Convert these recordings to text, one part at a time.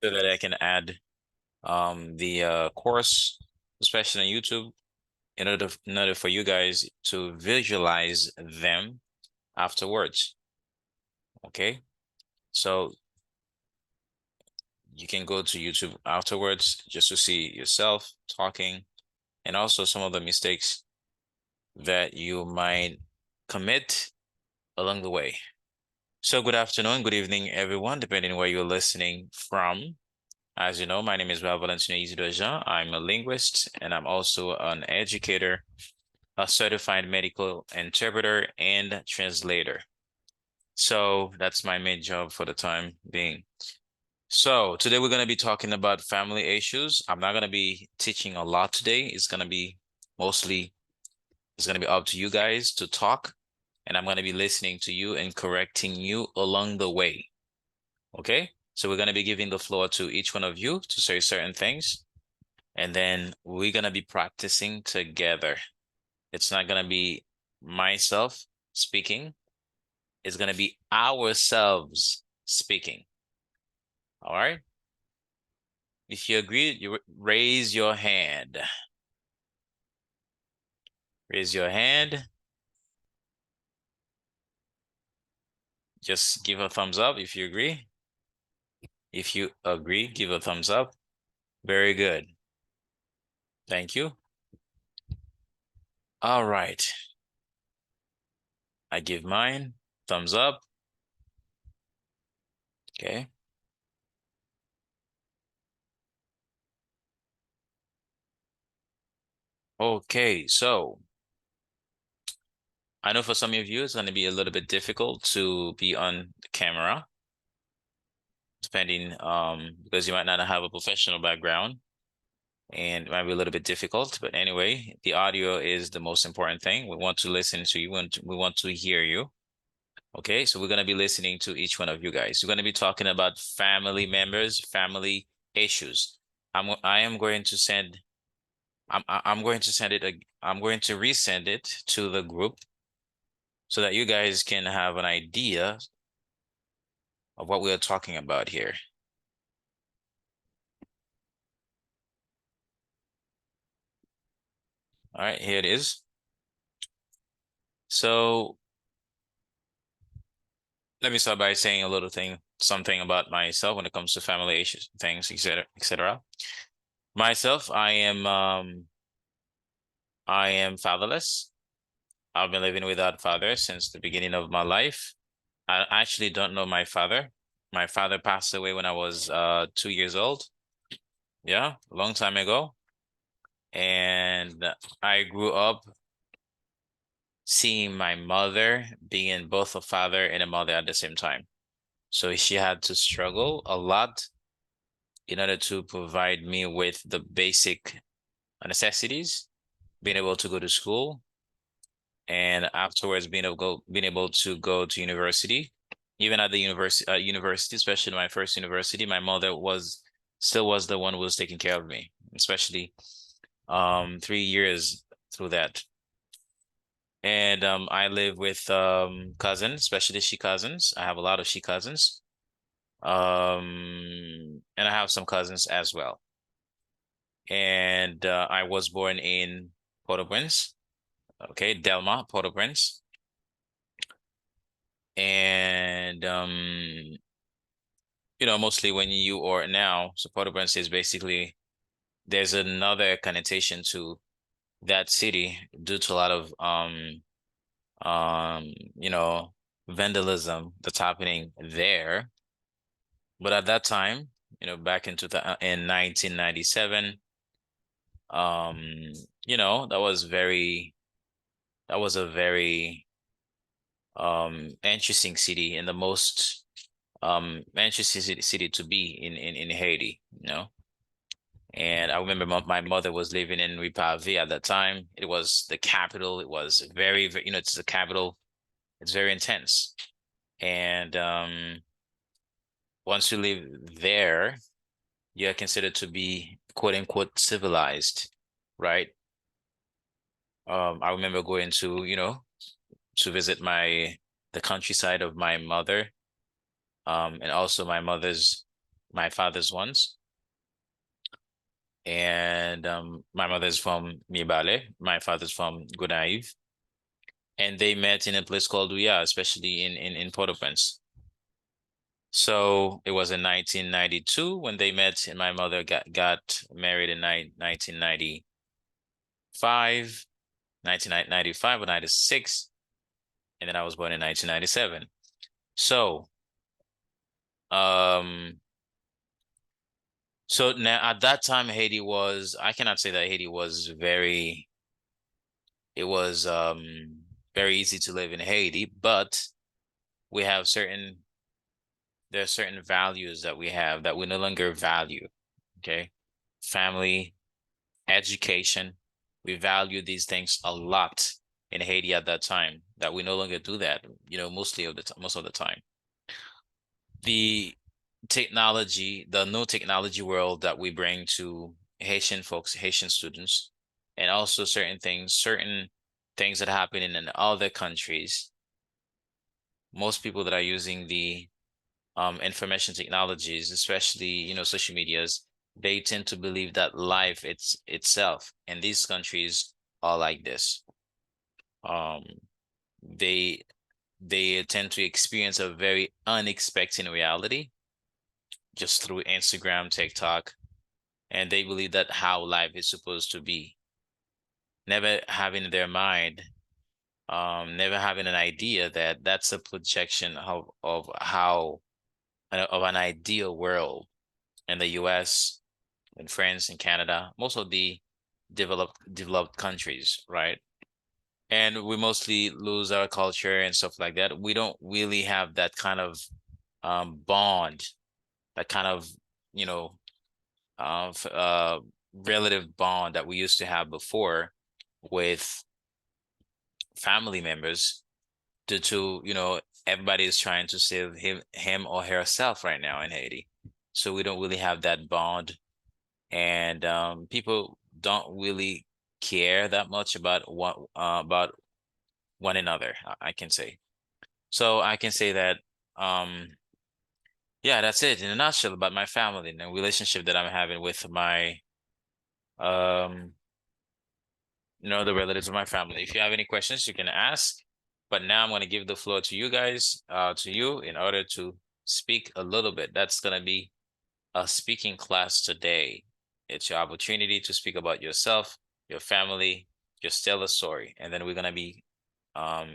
so that I can add the course, especially on YouTube, in order for you guys to visualize them afterwards. Okay, so you can go to YouTube afterwards just to see yourself talking and also some of the mistakes that you might commit along the way. So good afternoon, good evening, everyone, depending where you're listening from. As you know, my name is Valentino Isidore. I'm a linguist and I'm also an educator, a certified medical interpreter and translator. So that's my main job for the time being. So today we're going to be talking about family issues. I'm not going to be teaching a lot today. Mostly, it's going to be up to you guys to talk, and I'm going to be listening to you and correcting you along the way. Okay? So we're going to be giving the floor to each one of you to say certain things, and then we're going to be practicing together. It's not going to be myself speaking. It's going to be ourselves speaking. All right? If you agree, you raise your hand. Raise your hand. Just give a thumbs up if you agree. If you agree, give a thumbs up. Very good. Thank you. All right. I give mine. Thumbs up. Okay. Okay, so I know for some of you it's going to be a little bit difficult to be on the camera, depending because you might not have a professional background and it might be a little bit difficult. But anyway, the audio is the most important thing. We want to listen to you and we want to hear you. Okay, so we're going to be listening to each one of you guys. We're going to be talking about family members, family issues. I am going to send I'm going to send it I'm going to resend it to the group so that you guys can have an idea of what we're talking about here. All right, here it is. So let me start by saying a little something about myself when it comes to family issues, things, etc., etc. Myself, I am fatherless. I've been living without father since the beginning of my life. I actually don't know my father. My father passed away when I was 2 years old. Yeah, a long time ago. And I grew up seeing my mother being both a father and a mother at the same time. So she had to struggle a lot in order to provide me with the basic necessities, being able to go to school, and afterwards being able to go to university. Even at the university, especially my first university, my mother was the one who was taking care of me, especially 3 years through that. And I live with cousins, especially she cousins. I have a lot of she cousins. And I have some cousins as well. And I was born in Port-au-Prince, okay, Delma, Port-au-Prince. And mostly when you are now, so Port-au-Prince is basically there's another connotation to that city due to a lot of um, you know, vandalism that's happening there. But at that time, back in 1997, um, that was a very interesting city and the most interesting city to be in Haiti, And I remember my mother was living in Ripavi at that time. It was the capital. It was it's the capital. It's very intense. And once you live there, you're considered to be quote unquote civilized, right? I remember going to visit the countryside of my mother, and also my mother's my father's ones. And my mother's from Mibale, my father's from Gonaïve. And they met in a place called Ouya, especially in Port-au-Prince. So it was in 1992 when they met, and my mother got married in 1995, 1995 or 96, and then I was born in 1997. So um so now at that time Haiti was, I cannot say that Haiti was it was very easy to live in Haiti, but we have there are certain values that we have that we no longer value. Okay. Family, education. We value these things a lot in Haiti at that time that we no longer do that, most of the time. The technology, the new technology world that we bring to Haitian folks, Haitian students, and also certain things that happen in other countries. Most people that are using the information technologies, especially, social medias, they tend to believe that life itself in these countries are like this. Um, they they tend to experience a very unexpected reality just through Instagram, TikTok, and they believe that how life is supposed to be, never having in their mind, never having an idea that that's a projection of how of an ideal world in the US, in France, in Canada, most of the developed countries, right? And we mostly lose our culture and stuff like that. We don't really have that kind of bond, that kind of, you know, relative bond that we used to have before with family members due to, everybody is trying to save him or herself right now in Haiti. So we don't really have that bond, and people don't really care that much about one another, I can say. So I can say that yeah, that's it in a nutshell about my family and the relationship that I'm having with my um the relatives of my family. If you have any questions, you can ask. But now I'm going to give the floor to you guys, to you, in order to speak a little bit. That's going to be a speaking class today. It's your opportunity to speak about yourself, your family, just tell a story. And then we're going to be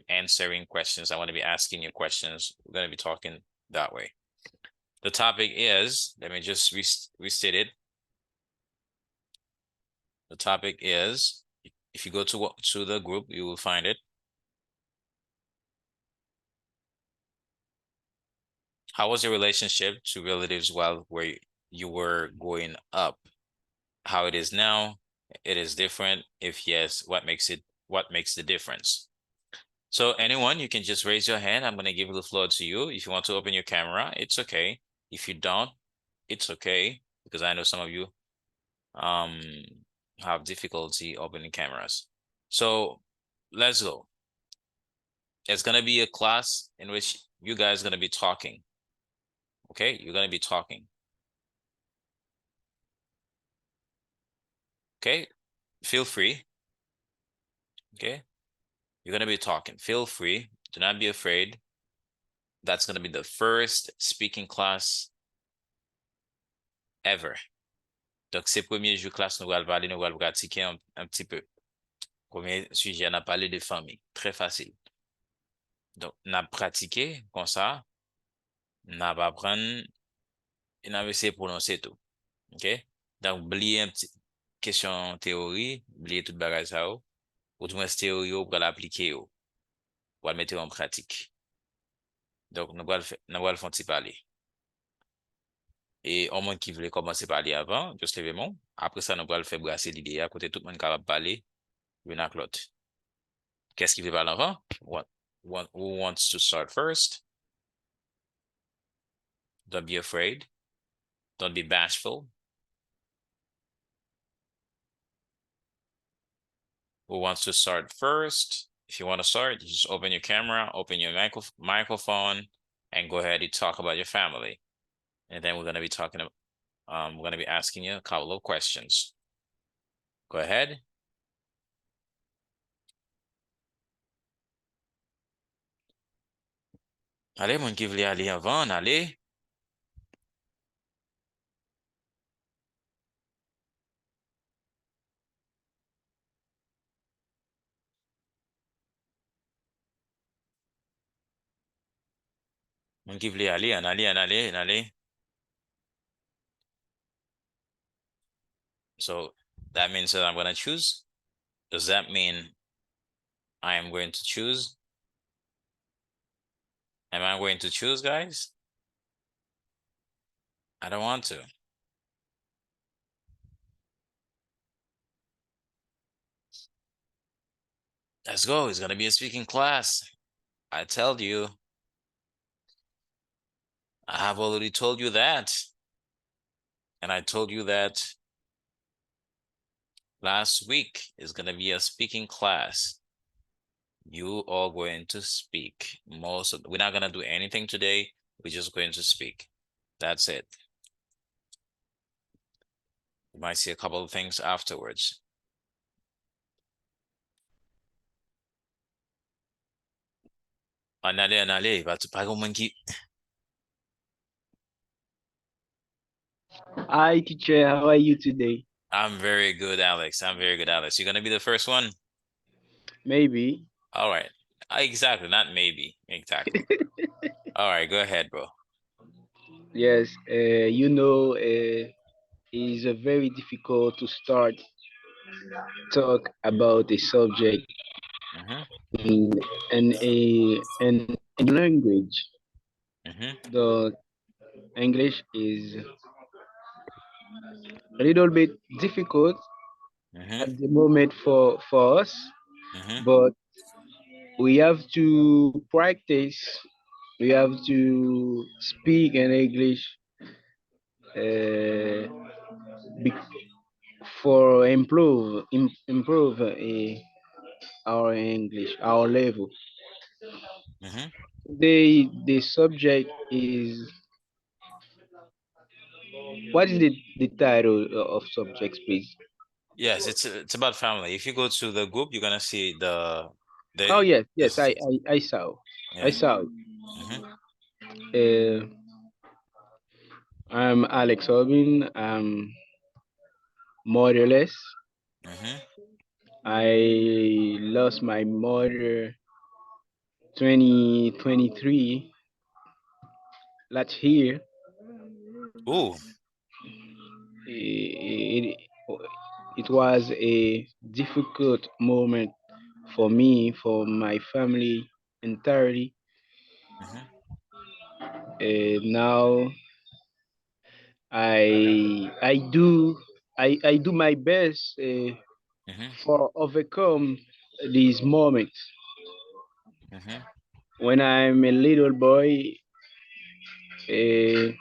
answering questions. I want to be asking you questions. We're going to be talking that way. The topic is, let me just restate it. The topic is, if you go to the group, you will find it. How was your relationship to relatives while where you were growing up? How it is now? It is different. If yes, what makes the difference? So anyone, you can just raise your hand. I'm gonna give the floor to you. If you want to open your camera, it's okay. If you don't, it's okay, because I know some of you um have difficulty opening cameras. So let's go. It's gonna be a class in which you guys are gonna be talking. Okay, you're gonna be talking. Okay, feel free. Okay, you're gonna be talking. Feel free. Do not be afraid. That's gonna be the first speaking class ever. Donc, ces premiers jours classe, nous allons parler, nous allons pratiquer un petit peu. Premier sujet, on a parlé de famille. Très facile. Donc, on a pratiqué comme ça. On a pas apprendre et on a essayé de prononcer tout. OK? Donc, oubliez un petit question théorie, oubliez toute bagage ça, ou du moins théorie, pour l'appliquer, pour le mettre en pratique. Donc, nous allons faire un petit parler. Et au moins qui voulait commencer par parler avant, juste levez mon. Après ça, nous allons faire brasser l'idée à côté tout le monde capable de parler, l'une à l'autre. Qu'est-ce qui veut parler avant? Who wants to start first? Don't be afraid. Don't be bashful. Who wants to start first? If you want to start, just open your camera, open your microphone, and go ahead and talk about your family. and then we're gonna be talking about we're gonna be asking you a couple of questions. Go ahead. Allez, mon qui voulait aller avant, allez. Mon qui voulait aller, en aller, en aller, en aller. So that means that I'm gonna choose. Does that mean I am going to choose? Am I going to choose, guys? I don't want to. Let's go. It's gonna be a speaking class. I tell you. I have already told you that. And I told you that last week is gonna be a speaking class. You are going to speak. We're not gonna do anything today. We're just going to speak. That's it. You might see a couple of things afterwards. En aller, pas qui. Hi, teacher. How are you today? I'm very good, Alex. I'm very good, Alex. You're gonna be the first one? Maybe. All right. Exactly, not maybe. Exactly. All right, go ahead, bro. Yes. It's very difficult to start talk about a subject Mm-hmm. in in language. Mm-hmm. The English is a little bit difficult Mm-hmm. at the moment for us, Mm-hmm. but we have to practice. We have to speak in English uh, bec- for improve our English, our level. Mm-hmm. The subject is, what is the title of subjects, please? Yes, it's about family. If you go to the group, you're gonna see Oh the yes, yes, this I saw, I yeah. saw Mm-hmm. it. I'm Alex Obin. I'm motherless. Mm-hmm. I lost my mother 2023 last year. Ooh. It, it was a difficult moment for me, for my family entirely. Mm-hmm. Now I do my best Mm-hmm. for overcome these moments. Mm-hmm. When I'm a little boy, I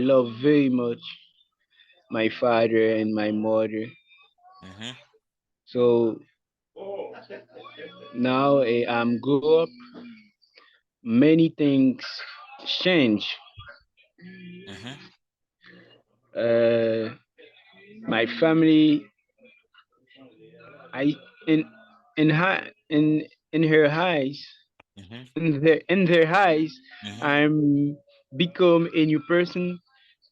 love very much my father and my mother. Mm-hmm. So now I'm grow up. Many things change. Mm-hmm. Uh, my family, I in in her eyes, Mm-hmm. in their eyes, Mm-hmm. I'm become a new person.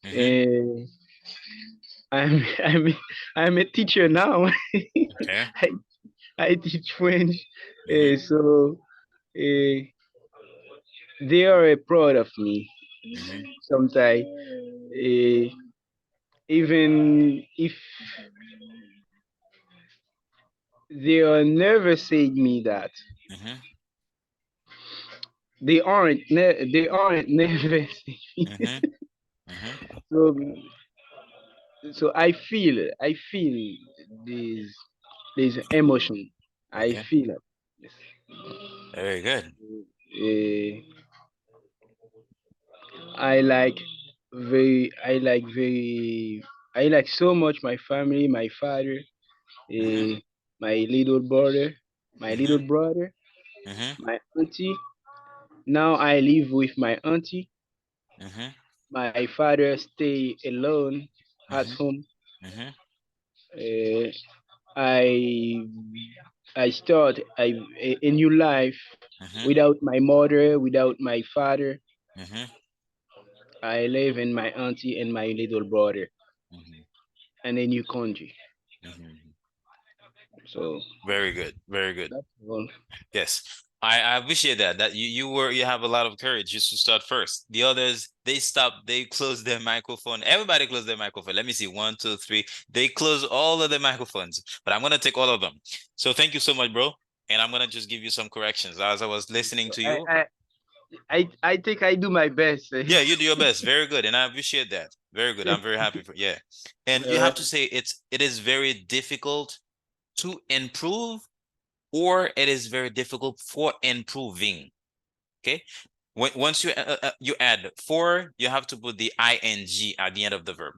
Mm-hmm. Uh, I'm I'm a teacher now. Okay. I I teach French, Mm-hmm. so uh, they are proud of me. Mm-hmm. Sometimes, even if they are never said me that, Mm-hmm. they aren't never said me. Mm-hmm. Mm-hmm. So so I feel this this emotion. I Okay. feel it. Yes. Very good. Uh, I like I like so much my family, my father, Mm-hmm. uh, my little brother, my little Mm-hmm. brother, Mm-hmm. my auntie. Now I live with my auntie. Mm-hmm. my father stay alone at Mm-hmm. home. Mm-hmm. Uh, I I start a new life Mm-hmm. without my mother, without my father. Mm-hmm. I live in my auntie and my little brother Mm-hmm. in a new country. Mm-hmm. So Very good. Very good. that's all. Yes. I appreciate that. That you have a lot of courage just to start first. The others, they stop, they close their microphone. Everybody close their microphone. Let me see. One, two, three. They close all of the microphones, but I'm gonna take all of them. So thank you so much, bro. And I'm gonna just give you some corrections. As I was listening So to you, I think I do my best. yeah, you do your best. Very good. And I appreciate that. Very good. I'm very happy for yeah. And you have to say it is very difficult to improve or it is very difficult for improving. Okay. Once you add for, you have to put the ing at the end of the verb.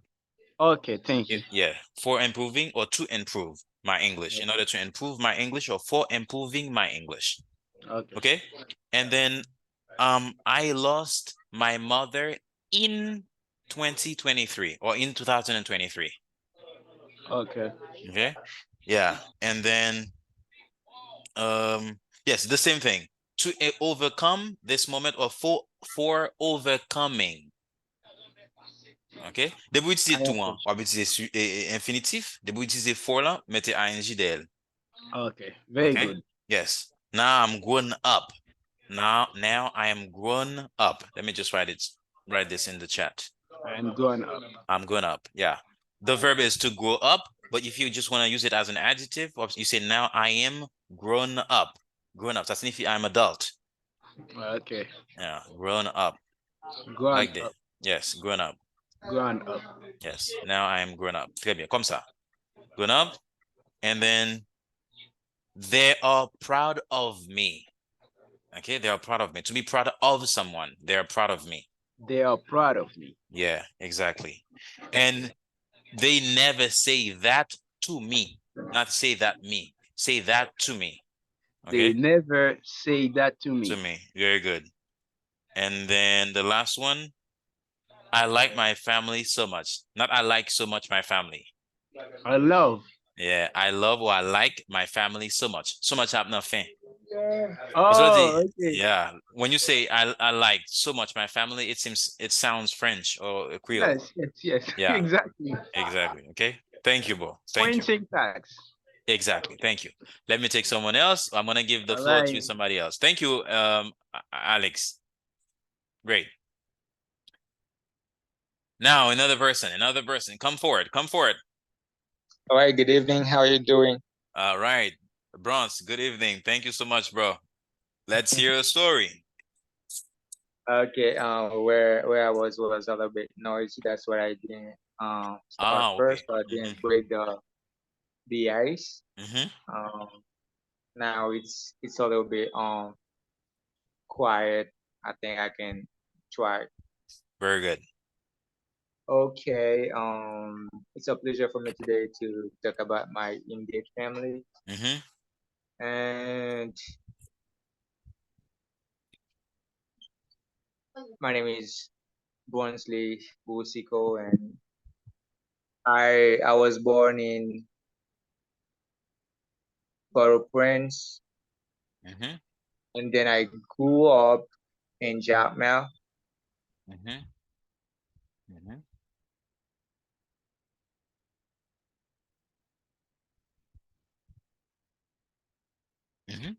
Okay, thank you. Yeah, for improving or to improve my English. In order to improve my English or for improving my English. Okay, Okay. And then I lost my mother in 2023 or in 2023. okay, Okay. Yeah. And then yes, the same thing. To overcome this moment or for overcoming. OK? Dès vous utilisez I tout, hein, appreciate. ou utiliser infinitif, dès vous utilisez for là, mettez ing derrière. Okay, very OK? good. Yes. Now I'm grown up. Now I am grown up. Let me just write this in the chat. I'm going up. I'm grown up. Yeah. The verb is to grow up, but if you just want to use it as an adjective, or you say now I am grown up. Grown up. Ça signifie I'm adult. Okay, Yeah, grown up. going Like that. up, Yes, grown up. going up. Yes. Now I am grown up. Très bien. Comme ça. Grown up. And then they are proud of me. Okay, they are proud of me. To be proud of someone, they are proud of me. They are proud of me. Yeah, exactly. And they never say that to me. Not say that me. Say that to me. They Okay? never say that to To me. me. Very good. And then the last one, I like my family so much. Not I like so much my family. I love. Yeah, I love or I like my family so much. So much have nothing. It's Oh, already, okay. yeah. When you say I like so much my family, it sounds French or Creole. Yes, yes, yes. Yeah, Exactly. exactly. Okay. Thank you, bro. Thank you. Pointing tax. Exactly. Thank you. Let me take someone else. I'm gonna give the All floor to right. somebody else. Thank you, Alex. Great. Now another person, another person. Come forward. Come forward. All right, good evening. How are you doing? All right. Bronze, good evening. Thank you so much, bro. Let's hear a story. Okay, where I was a little bit noisy. That's why I didn't start Ah, okay. first, so I Mm-hmm. didn't break the ice. Mm-hmm. Um, Now it's a little bit quiet. I think I can try. Very good. Okay, it's a pleasure for me today to talk about my immediate family, Mm-hmm. and my name is Bonsley Busiko, and I was born in Port-au-Prince, Mm-hmm. and then I grew up in Jatmel. Mm-hmm. Mm-hmm. Mm-hmm.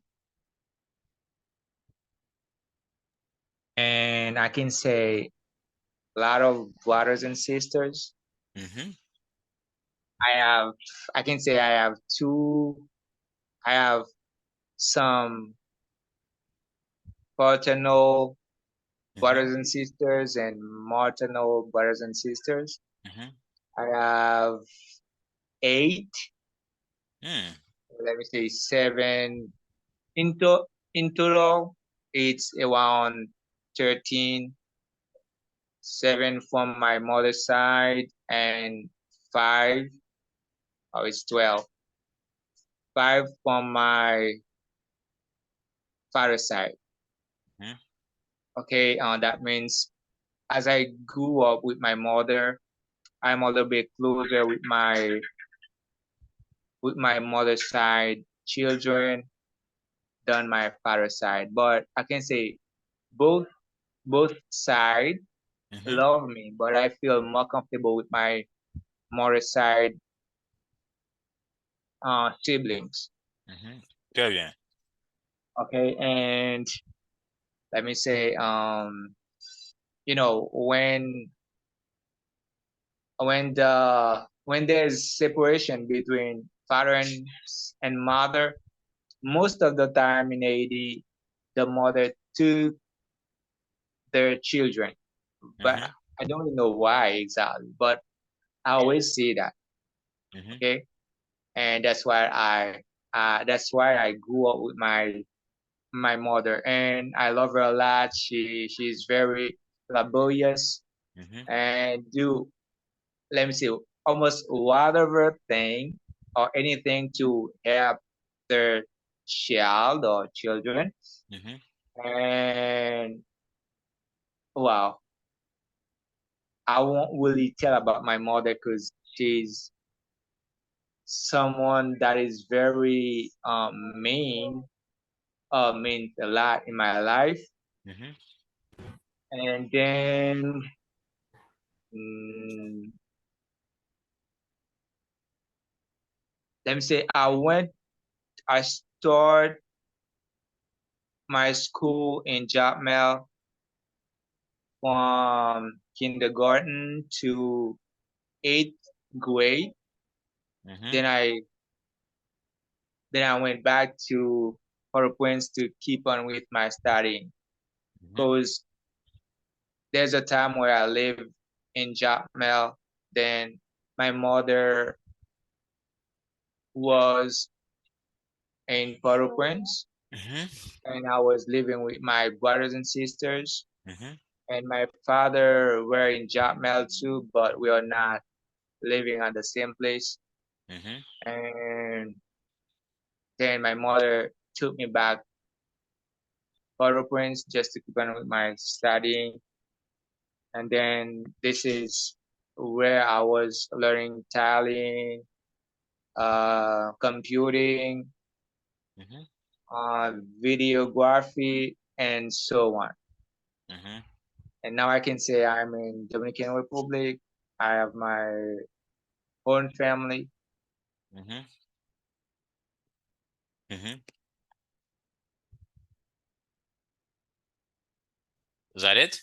And I can say a lot of brothers and sisters. Mm-hmm. I have, I can say I have I have some paternal Mm-hmm. brothers and sisters and maternal brothers and sisters. Mm-hmm. I have eight, Mm. let me say seven. In total, it's around 13, seven from my mother's side, and five, oh, it's 12. Five from my father's side. Mm-hmm. Okay, that means as I grew up with my mother, I'm a little bit closer with my mother's side children than my father's side. But I can say both both side Mm-hmm. love me, but I feel more comfortable with my mother's side siblings. Mm-hmm. Très bien. Okay, and let me say, you know, when there's separation between father and mother, most of the time in Haiti, the mother took their children, but Mm-hmm. I don't really know why exactly, but I always see that. Mm-hmm. Okay, and that's why I grew up with my mother, and I love her a lot. She's very laborious Mm-hmm. and do, let me see, almost whatever thing or anything to help their child or children. Mm-hmm. And wow, I won't really tell about my mother because she's someone that is very means a lot in my life. Mm-hmm. And then mm, let me say I start my school in Jotmel from kindergarten to eighth grade. Mm-hmm. Then I went back to Port-au-Prince to keep on with my studying. Mm-hmm. Because there's a time where I live in Jotmel. Then my mother was in Port-au-Prince, Mm-hmm. and I was living with my brothers and sisters. Mm-hmm. And my father were in Jotmel too, but we are not living at the same place. Mm-hmm. And then my mother took me back Port-au-Prince just to keep on with my studying. And then this is where I was learning tiling, computing, Mm-hmm. uh, videography, and so on. Mm-hmm. And now I can say I'm in Dominican Republic. I have my own family. Mm-hmm. Mm-hmm. Is that it?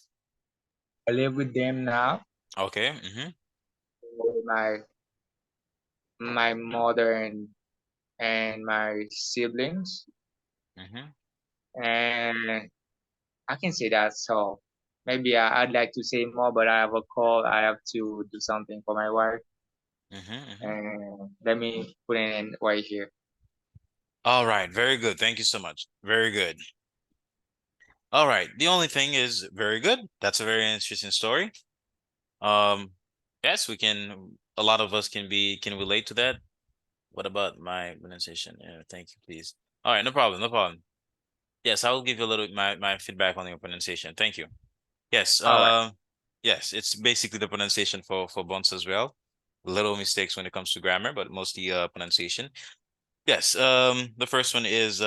I live with them now, Okay. Mm-hmm. with my mother and my siblings. Mm-hmm. And I can say that. So maybe I'd like to say more, but I have a call. I have to do something for my wife. Mm-hmm. Mm-hmm. And let me put it in right here. All right. Very good. Thank you so much. Very good. All right. The only thing is very good. That's a very interesting story. Um, yes, we can, a lot of us can relate to that. What about my pronunciation? Yeah, thank you, please. All right, no problem, no problem. Yes, I will give you a little my feedback on your pronunciation. Thank you. Yes, All right. yes, it's basically the pronunciation for Bones as well. Little mistakes when it comes to grammar, but mostly pronunciation. Yes, the first one is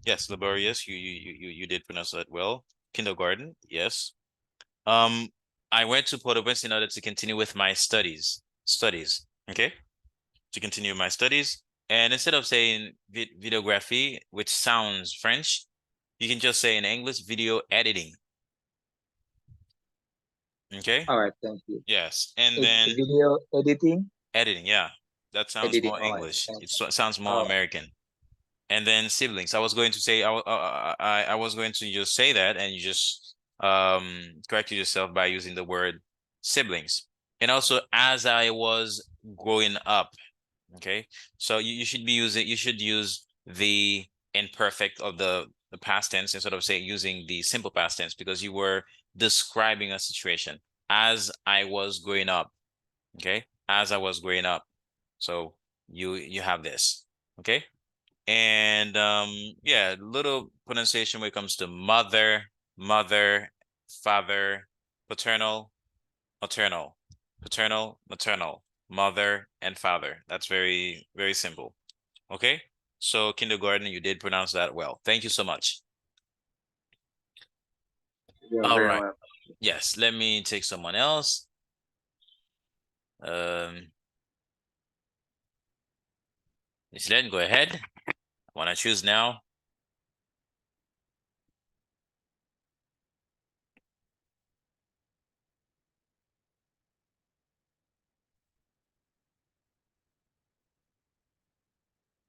yes, laborious. You did pronounce that well. Kindergarten, yes. Um, I went to Port-au-Prince in order to continue with my studies. Okay, to continue my studies. And instead of saying videography, which sounds French, you can just say in English, video editing. Okay. All right. Thank you. Yes. And It's then video editing. editing. Yeah. That sounds Editing. more All right. English. Thank you. Sounds more All right. American. And then siblings. I was going to say, I was going to just say that, and you just corrected yourself by using the word siblings. And also, as I was growing up, okay, so you should be using, you should use the imperfect of the past tense instead of say using the simple past tense because you were describing a situation as I was growing up. Okay, as I was growing up. So you have this. Okay. And yeah, little pronunciation when it comes to mother, father. paternal, maternal, paternal, maternal, mother and father. That's very, very simple. Okay? So kindergarten, you did pronounce that well. Thank you so much. You're All very right. welcome. Yes, let me take someone else. Miss Len, go ahead. I want to choose now.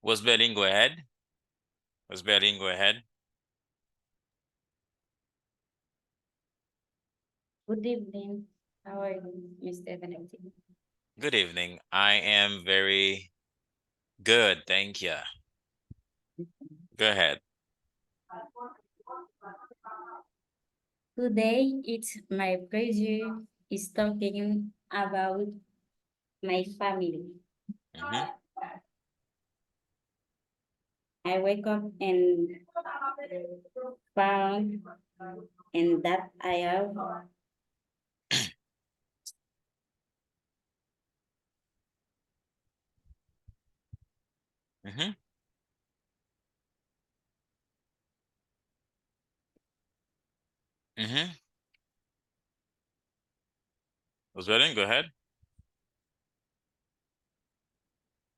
Was Berlin, go ahead. Was Berlin, go ahead. Good evening. How are you, Mr. Benedict? Good evening. I am very good, thank you. Go ahead. Today, it's my pleasure is talking about my family. Mm-hmm. I wake up and found and that I have Mm-hmm. Mm-hmm. Was Berlin, go ahead.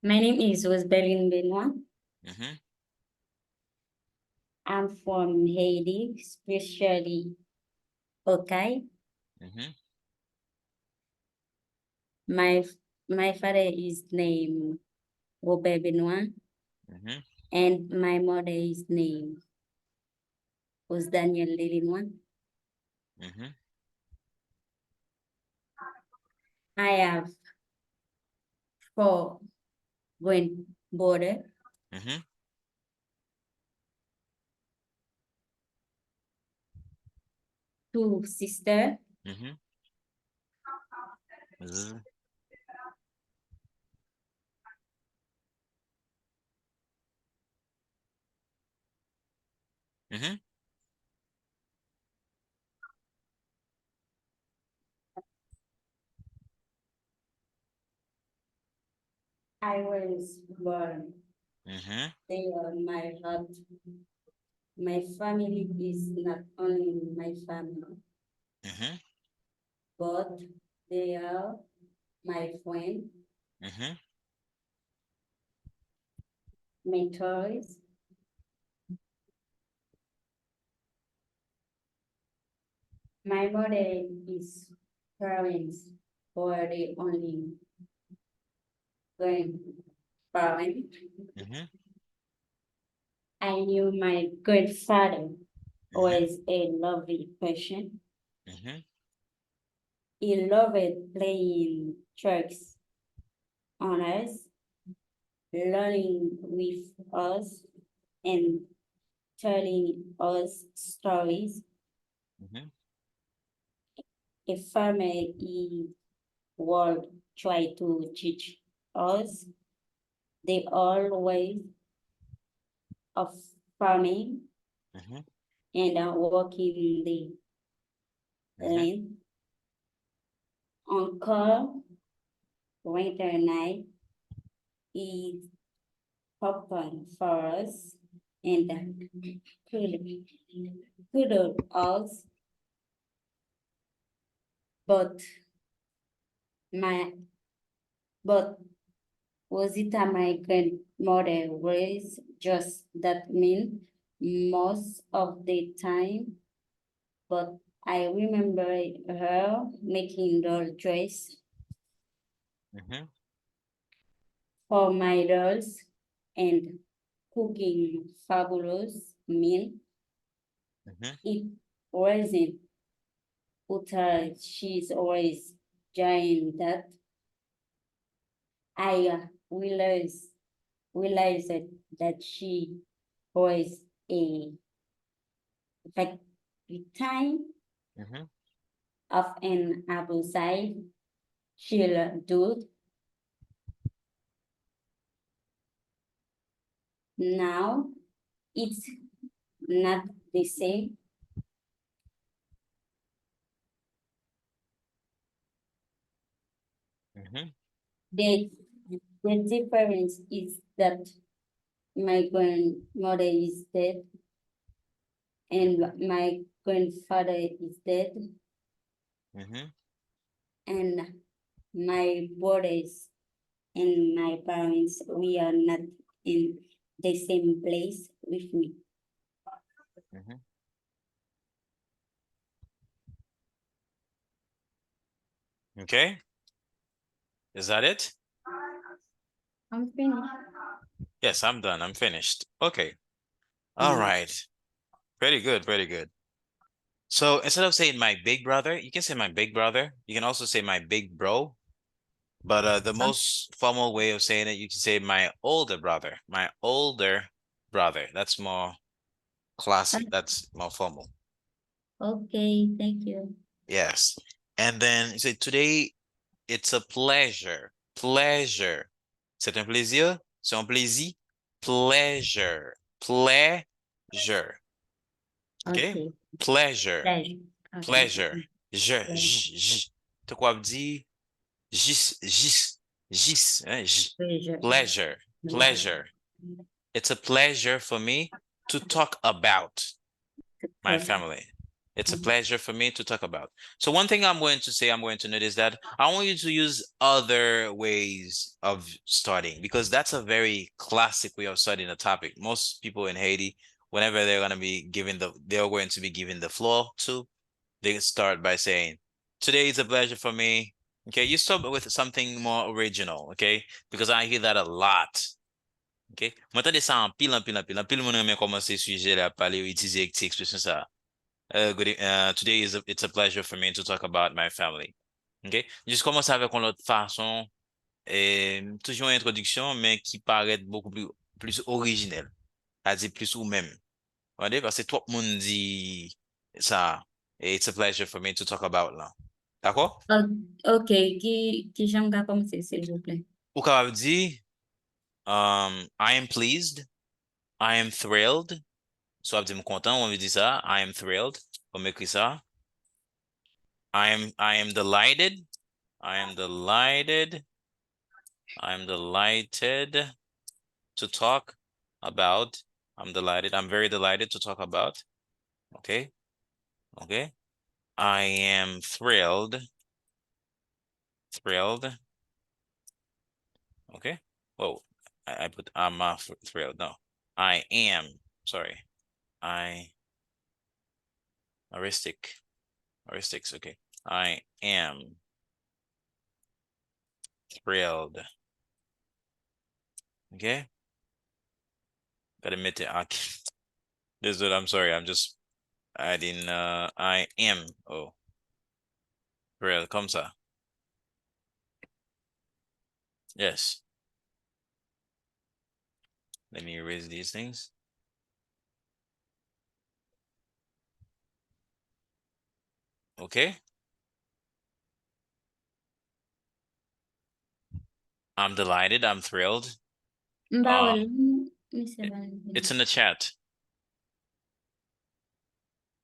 my name is Rosebelline Benoit. Mm-hmm. I'm from Haiti, especially Okay. Mm-hmm. My my father is named Robert Benoit Mm-hmm. and my mother is named was Daniel Lelinois. Mm-hmm. I have four grandbrother, Mm-hmm. 2 sister, Mm-hmm. Mm-hmm. Mm-hmm. I was born. Mm-hmm. They are my heart. My family is not only my family, Mm-hmm. but they are my friend, Mm-hmm. mentors. My mother is parents or the only grandparent. Mm-hmm. I knew my grandfather Mm-hmm. was a lovely person. Mm-hmm. He loved playing tricks on us, learning with us, and telling us stories. Mm-hmm. A farmer he would try to teach us the old ways of farming Mm-hmm. and working the Mm-hmm. land. On cold winter night, he opened for us and cuddled us, but my but Rosita, my grandmother, was just that mean most of the time, but I remember her making doll dress Mm-hmm. for my dolls and cooking fabulous meal. Mm-hmm. It wasn't utter, she's always giant that I realized that she was a like time Mm-hmm. of an apple side, she'll do. Now it's not the same. Mm-hmm. The the difference is that my grandmother is dead and my grandfather is dead Mm-hmm. and my brothers and my parents, we are not in the same place with me. Mm-hmm. Okay. Is that it? I'm finished. Yes, I'm done. I'm finished. Okay. All right. Pretty good. Pretty good. So instead of saying my big brother, you can say my big brother. You can also say my big bro. But the most formal way of saying it, you can say my older brother. My older brother. That's more classy. That's more formal. Okay, thank you. Yes. And then you say today it's a pleasure. Pleasure. C'est un plaisir? C'est un plaisir? Pleasure. Pleasure. Okay? Okay, Pleasure. pleasure. Okay, Pleasure. pleasure, J. T'as quoi dire? Gis, hein, j. pleasure, Pleasure. Pleasure. It's a pleasure for me to talk about my pleasure. family. It's a pleasure for me to talk about. So one thing I'm going to say, I'm going to note is that I want you to use other ways of studying because that's a very classic way of studying a topic. Most people in Haiti, whenever they're going to be given the floor to, they start by saying, today is a pleasure for me. Okay, you start with something more original, okay? Because I hear that a lot. Okay? Mwen tande sa an pil, an pil, an pil. An pil moun reme komanse suje la pale ou itize ti ekspresyon sa. Today it's a pleasure for me to talk about my family. Okay? Juste commencer avec une autre façon, toujours une introduction, mais qui paraît beaucoup plus originelle. À dire plus ou même. Regardez, parce que tout le monde dit ça. Et it's a pleasure for me to talk about là. D'accord? Ok, qui j'aime qu'à commencer, s'il vous plaît. Ou capable dire, I am pleased, I am thrilled. Soit dit me content, on veut dire ça. I am thrilled. On m'écrit ça. I am delighted. I am delighted. I am delighted to talk about. I'm delighted. I'm very delighted to talk about. Okay. Okay. I am thrilled. Thrilled. Okay. Whoa. I put I'm thrilled. No. I am. Sorry. I heuristics. Okay. I am thrilled. Okay. Gotta admit it. This is what I'm sorry. I'm just adding I am. Oh, thrilled. Comme ça. Yes. Let me erase these things. Okay. I'm delighted. I'm thrilled. Mbawel, Mr. Valentin. It's in the chat.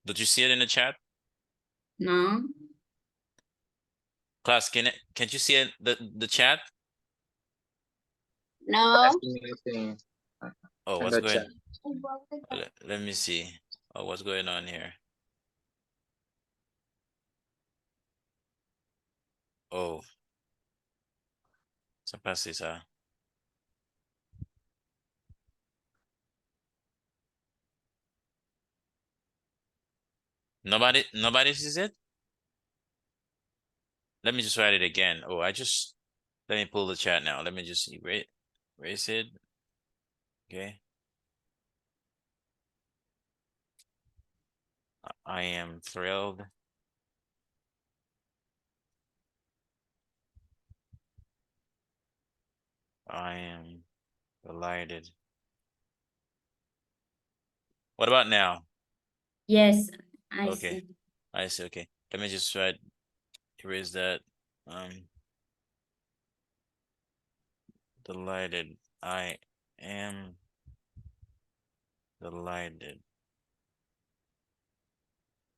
Did you see it in the chat? No, Class, can't you see it the chat? no. Oh, In what's the chat. going let me see. Oh, what's going on here? Oh, ça passe ça. Nobody sees it? Let me just write it again. Oh, let me pull the chat now. Let me just erase it. Okay. I am thrilled. I am delighted. What about now? Yes, I Okay. see. I see. Okay. Let me just erase that. Um, delighted. I am delighted.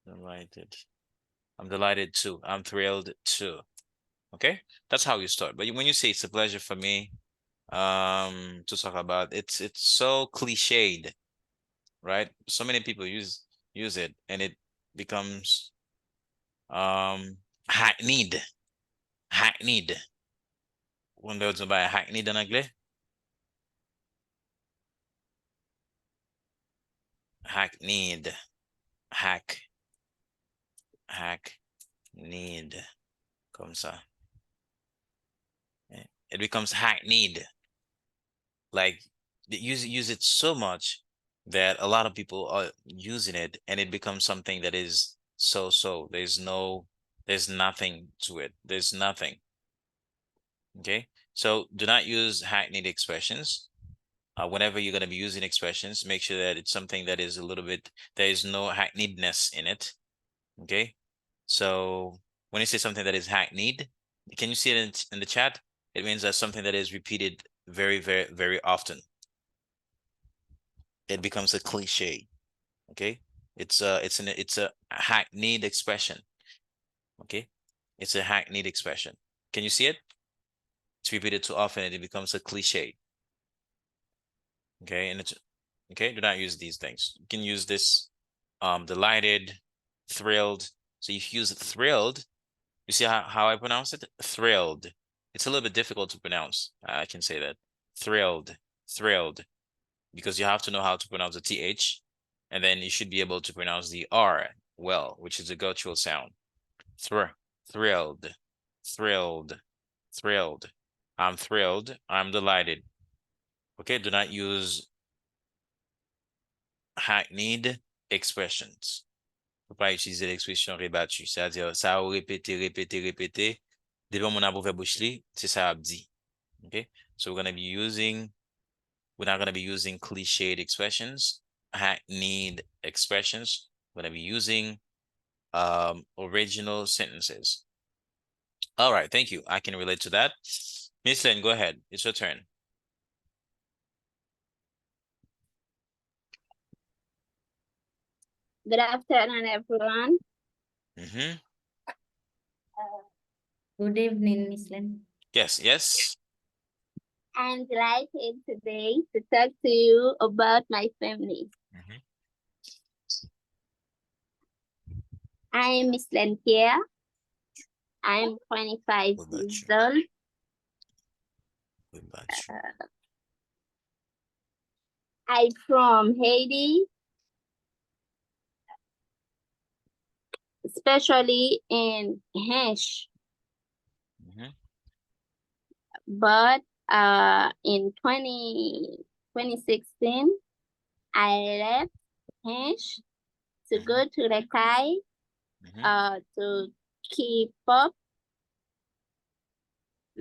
Delighted. I'm delighted too. I'm thrilled too. Okay, that's how you start. But when you say it's a pleasure for me to talk about, it's so cliched, right? So many people use it, and it becomes hackneyed. Hackneyed. When they're talking about hackneyed in Anglais, hackneyed, hackneyed, comme ça. It becomes hackneyed. Like they use it so much that a lot of people are using it, and it becomes something that is so. There's nothing to it. There's nothing. Okay, so do not use hackneyed expressions. Whenever you're going to be using expressions, make sure that it's something that is a little bit, there is no hackneyedness in it. Okay, so when you say something that is hackneyed, can you see it in the chat? It means that something that is repeated very often. It becomes a cliche. Okay, it's a hackneyed expression. Okay, it's a hackneyed expression. Can you see it? It's repeated too often and it becomes a cliche. Okay, and it's okay. Do not use these things. You can use this delighted, thrilled. So if you use thrilled, you see how I pronounce it? Thrilled. It's a little bit difficult to pronounce. I can say that. Thrilled, thrilled, because you have to know how to pronounce the TH, and then you should be able to pronounce the R well, which is a guttural sound. Thrilled, thrilled, thrilled. I'm thrilled. I'm delighted. Okay, do not use hackneyed expressions. Faut pas utiliser l'expression rébattue, c'est-à-dire ça a répété. Depuis mon abou fait bouche li, c'est ça a dit. Okay, so we're not gonna be using cliched expressions, hackneyed expressions. We're gonna be using original sentences. All right, thank you. I can relate to that. Miss Lynn, go ahead. It's your turn. Good afternoon, everyone. Mm-hmm. Good evening, Miss Lynn. Yes. I'm delighted today to talk to you about my family. Mm-hmm. I'm Miss Pierre. I'm 25 years old. I'm from Haiti, especially in Hensh. Mm-hmm. But in 2016, I left Hensh to go to Lekai to keep up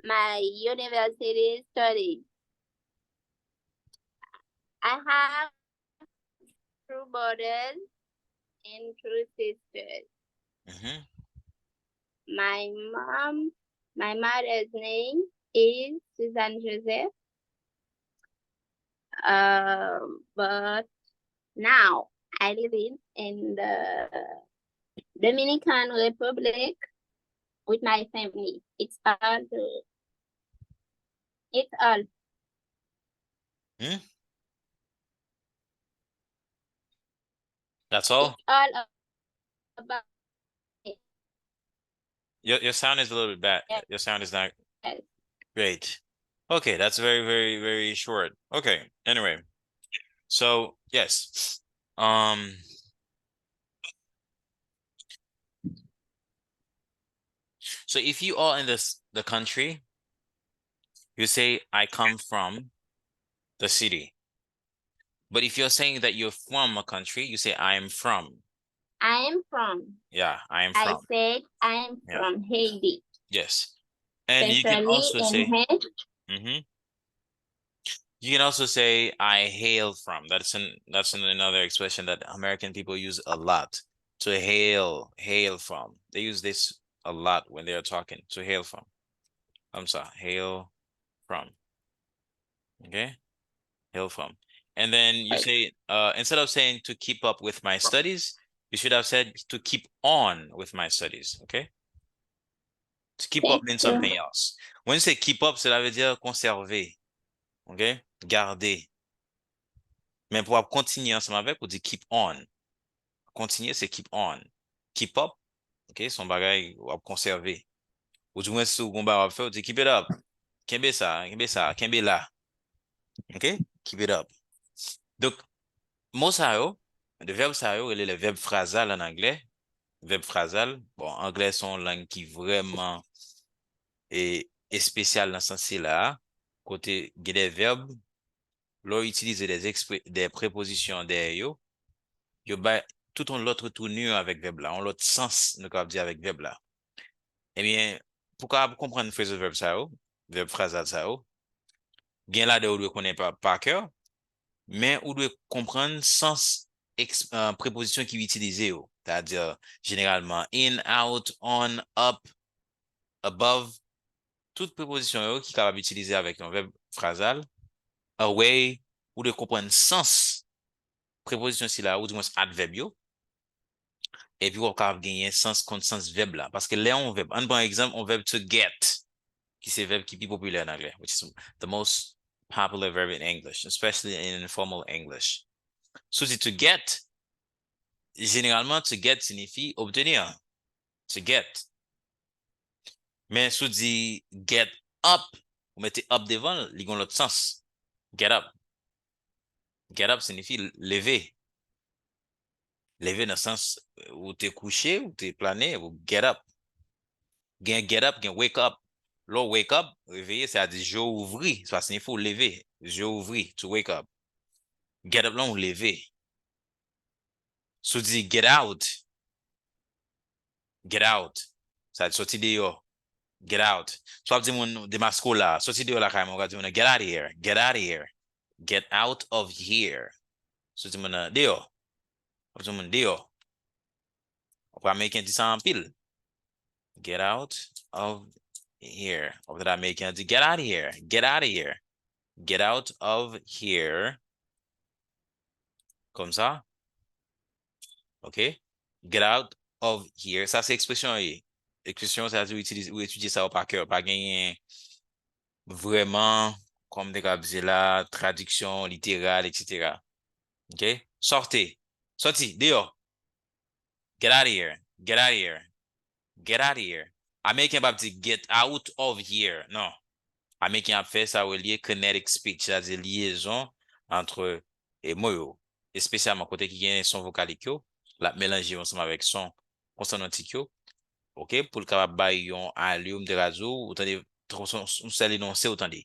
my university studies. I have 2 brothers and 2 sisters. Mm-hmm. My mother's name is Suzanne Joseph. But now I live in the Dominican Republic with my family. It's all. That's all? It's all about it. Your sound is a little bit bad. Your sound is not great. Okay, that's very short. Okay, anyway. So yes. So if you are in the country, you say I come from the city. But if you're saying that you're from a country, you say I am from. I am from. Yeah, I am from. I said I am from Haiti. Yes. And you can also say you can also say I hail from. That's another expression that American people use a lot. To hail from. They use this a lot when they are talking. To hail from. I'm sorry, hail from. Okay? Hail from. And then you say instead of saying to keep up with my studies, you should have said to keep on with my studies. Okay? To keep up means Thank you. something else. When you say keep up, cela veut dire conserver. OK? Garder. Mais pour continuer ensemble avec, on dit keep on. Continuer, c'est keep on. Keep up, OK? Son bagay, ou conserver. Ou du moins, si vous avez fait, on dit keep it up. Kembe ça, kembe là. OK? Keep it up. Donc, mot ça yo, de verbe ça yo, il est le verbe phrasal en anglais. Verbe phrasal, bon, anglais son langue qui vraiment est spéciale dans ce sens-là. Côté, il y a des verbes, l'on utilise des prépositions derrière yo, ben, tout on l'autre tournure avec verbe là, on l'autre sens, nous capable dire avec verbe là. Eh bien, pour comprendre phrase verbe ça yo, verbe phrasal ça yo, bien là de ou doit connaître par cœur, mais ou doit comprendre sens préposition qui utilisé yo, c'est-à-dire généralement in, out, on, up, above, toute préposition yo qui est capable d'utiliser avec un verbe phrasal, away, ou de comprendre sens préposition si là ou du moins adverbe yo. Et puis, on va gagner sens contre sens verbe là. Parce que là, on verbe. Un bon exemple, on verbe to get, qui c'est verbe qui est populaire en anglais, which is the most popular verb in English, especially in informal English. So, to get, généralement, to get signifie obtenir. To get. Mais si dit get up, vous mettez up devant, il y a l'autre sens. Get up. Get up signifie lever. Lever dans le sens où tu es couché, où tu es plané, ou get up. Get up, wake up. Là, wake up, réveiller, c'est-à-dire je ouvris. Ça signifie lever. Je ouvris, to wake up. Get up, là, on lever. So, dit get out. Get out. Ça dit sortir dehors. Get out. Soit dit mon de ma school là, sortir dehors là, quand même, on dit get out of here. Get out of here. Get out of here. So, dit mon dehors. On dit mon dehors. Pour américain dit ça en pile. Get out of here. Pour américain dit get out of here. Get out of here. Get out of here. Comme ça. OK? Get out of here. Ça, c'est expression. Expression, ça veut dire utiliser ou étudier ça par cœur. Pas gagner vraiment, comme des gars disaient là, traduction littérale, etc. OK? Sortez. Sortez. Dehors. Get out of here. Get out of here. Get out of here. Américain va dire get out of here. Non. Américain a fait ça relié kinetic speech, c'est-à-dire liaison entre et mots, et spécialement côté qui gagne son vocalique, la mélanger ensemble avec son consonantique, OK, pour le capable bailler un allium de radio, autant de son seul énoncé autant de.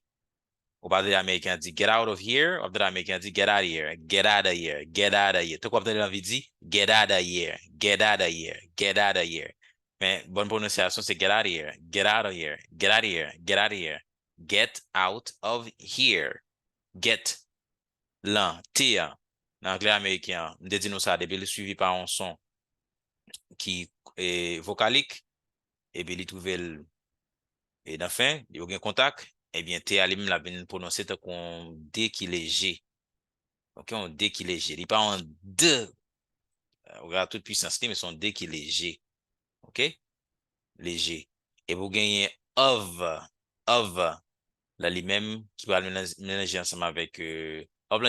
Au bas de l'américain dit get out of here, au bas de l'américain dit get out of here, get out of here, get out of here. Tout quoi l'envie dit get out of here, get out of here, get out of here. Mais bonne prononciation c'est get out of here, get out of here, get out of here, get out of here. Get out of here. Get. Là, T, en anglais américain, on dit nous ça, depuis le suivi par un son qui est vocalique, et bien il trouve et dans fin, il y a aucun contact, et bien T, lui-même l'a bien prononcé tant qu'on D qui est léger. OK, on D qui est léger. Il n'est pas en D. Regarde toute puissance, mais son D qui est léger. OK? Léger. Et vous gagnez of. Là, lui-même, qui va mélanger ensemble avec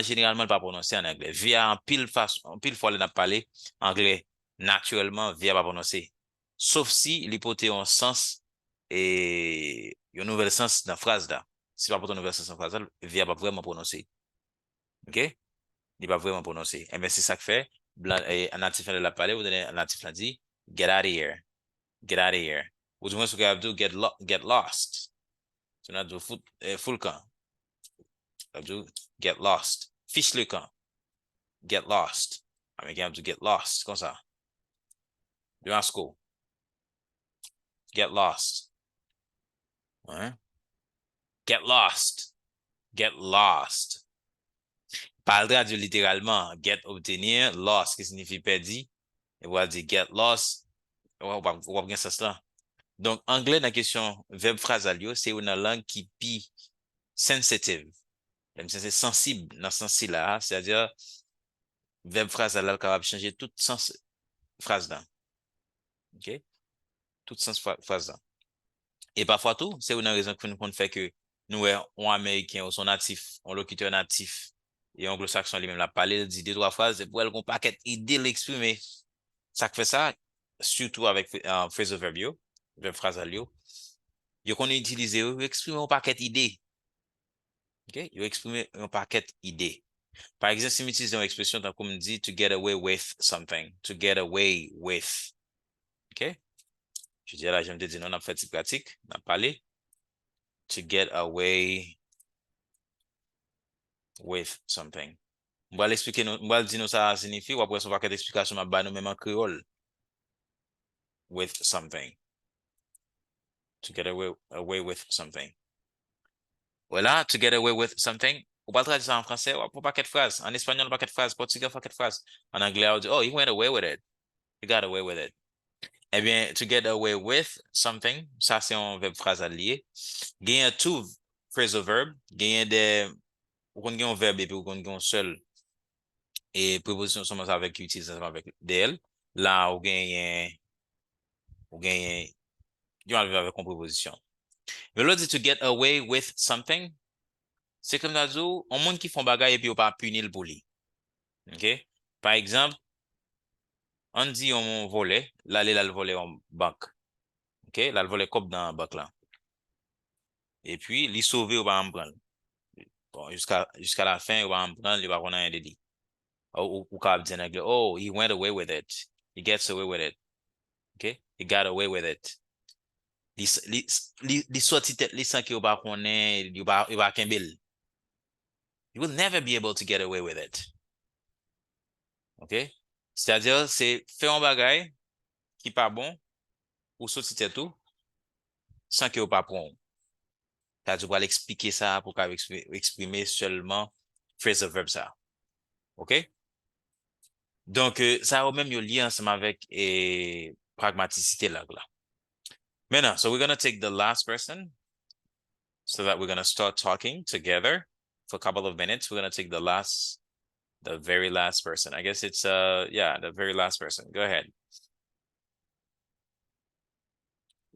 généralement, pas prononcer en anglais. Via en pile fois, on a parlé anglais. Naturellement, via pas prononcer. Sauf si l'hypothèse a un sens et un nouvel sens dans la phrase là. Si pas pour un nouvel sens dans la phrase là, via pas vraiment prononcer. OK? Il pas vraiment prononcer. Et bien, c'est ça que fait. Un natif de la parler, vous donnez un natif là dit, get out of here. Get out of here. Ou du moins, ce que vous avez dit, get lost. C'est notre full camp. Get lost. Fiche le camp. Get lost. Américain do get lost. Comme ça. Durant school. Get lost. Ouais. Get lost. Get lost. Pas traduire littéralement. Get obtenir. Lost, qui signifie perdu. Et on va dire get lost. On va bien ça. Donc, anglais, dans la question verbe phrasal, c'est une langue qui est sensitive. C'est sensible dans ce sens-là, c'est-à-dire verbe phrasal là capable de changer tout sens phrase là. OK? Tout sens phrase là. Et parfois tout, c'est une raison qu'on fait que nous, on américain, ou son natif, on locuteur natif, et anglo-saxon lui-même l'a parlé, il dit deux, trois phrases, et pour elle, qu'on paquet idée l'exprimer. Ça fait ça, surtout avec phrasal verb yo, verb phrasal yo. Yo qu'on utilise, yo exprimer un paquet idée. OK? Yo exprimer un paquet idée. Par exemple, si j'utilise une expression comme dit to get away with something, to get away with. OK? Je dis là, je me dis non, on a fait cette pratique, on a parlé. To get away with something. On va l'expliquer, on va dire nous ça signifie, ou après on va faire l'explication à bas nous même en créole. With something. To get away with something. Voilà, to get away with something. On va traduire ça en français, ou pas paquet de phrases. En espagnol, paquet de phrases. Portugais, paquet de phrases. En anglais, on dit, oh, he went away with it. He got away with it. Eh bien, to get away with something, ça c'est un verbe phrasal lié. Gagne tout phrasal verb, gagne des, ou qu'on gagne un verbe et puis ou qu'on gagne un seul et préposition commence avec utilisation avec del. Là, ou gagne, you arrive avec une préposition. Mais l'autre dit to get away with something, c'est comme ça, on monde qui font bagay et puis on pas punir pour lui. OK? Par exemple, on dit on volait, là, il a le volé en banque. OK? Là, le volé comme dans la banque là. Et puis, il sauvé ou pas en prendre. Bon, jusqu'à la fin, ou pas en prendre, il va prendre un délit. Ou capable dire en anglais, oh, he went away with it. He gets away with it. OK? He got away with it. Li sorti tête li sans que ou pas connaît, il va kembel. You will never be able to get away with it. OK? C'est-à-dire, c'est faire un bagay qui pas bon, ou sorti tête tout, sans que ou pas prendre. C'est-à-dire, tu vas l'expliquer ça pour exprimer seulement phrasal verb ça. OK? Donc, ça a même eu lien ensemble avec pragmaticité là. Maintenant, so we're going to take the last person so that we're going to start talking together for a couple of minutes. We're going to take the very last person. I guess it's, yeah, the very last person. Go ahead.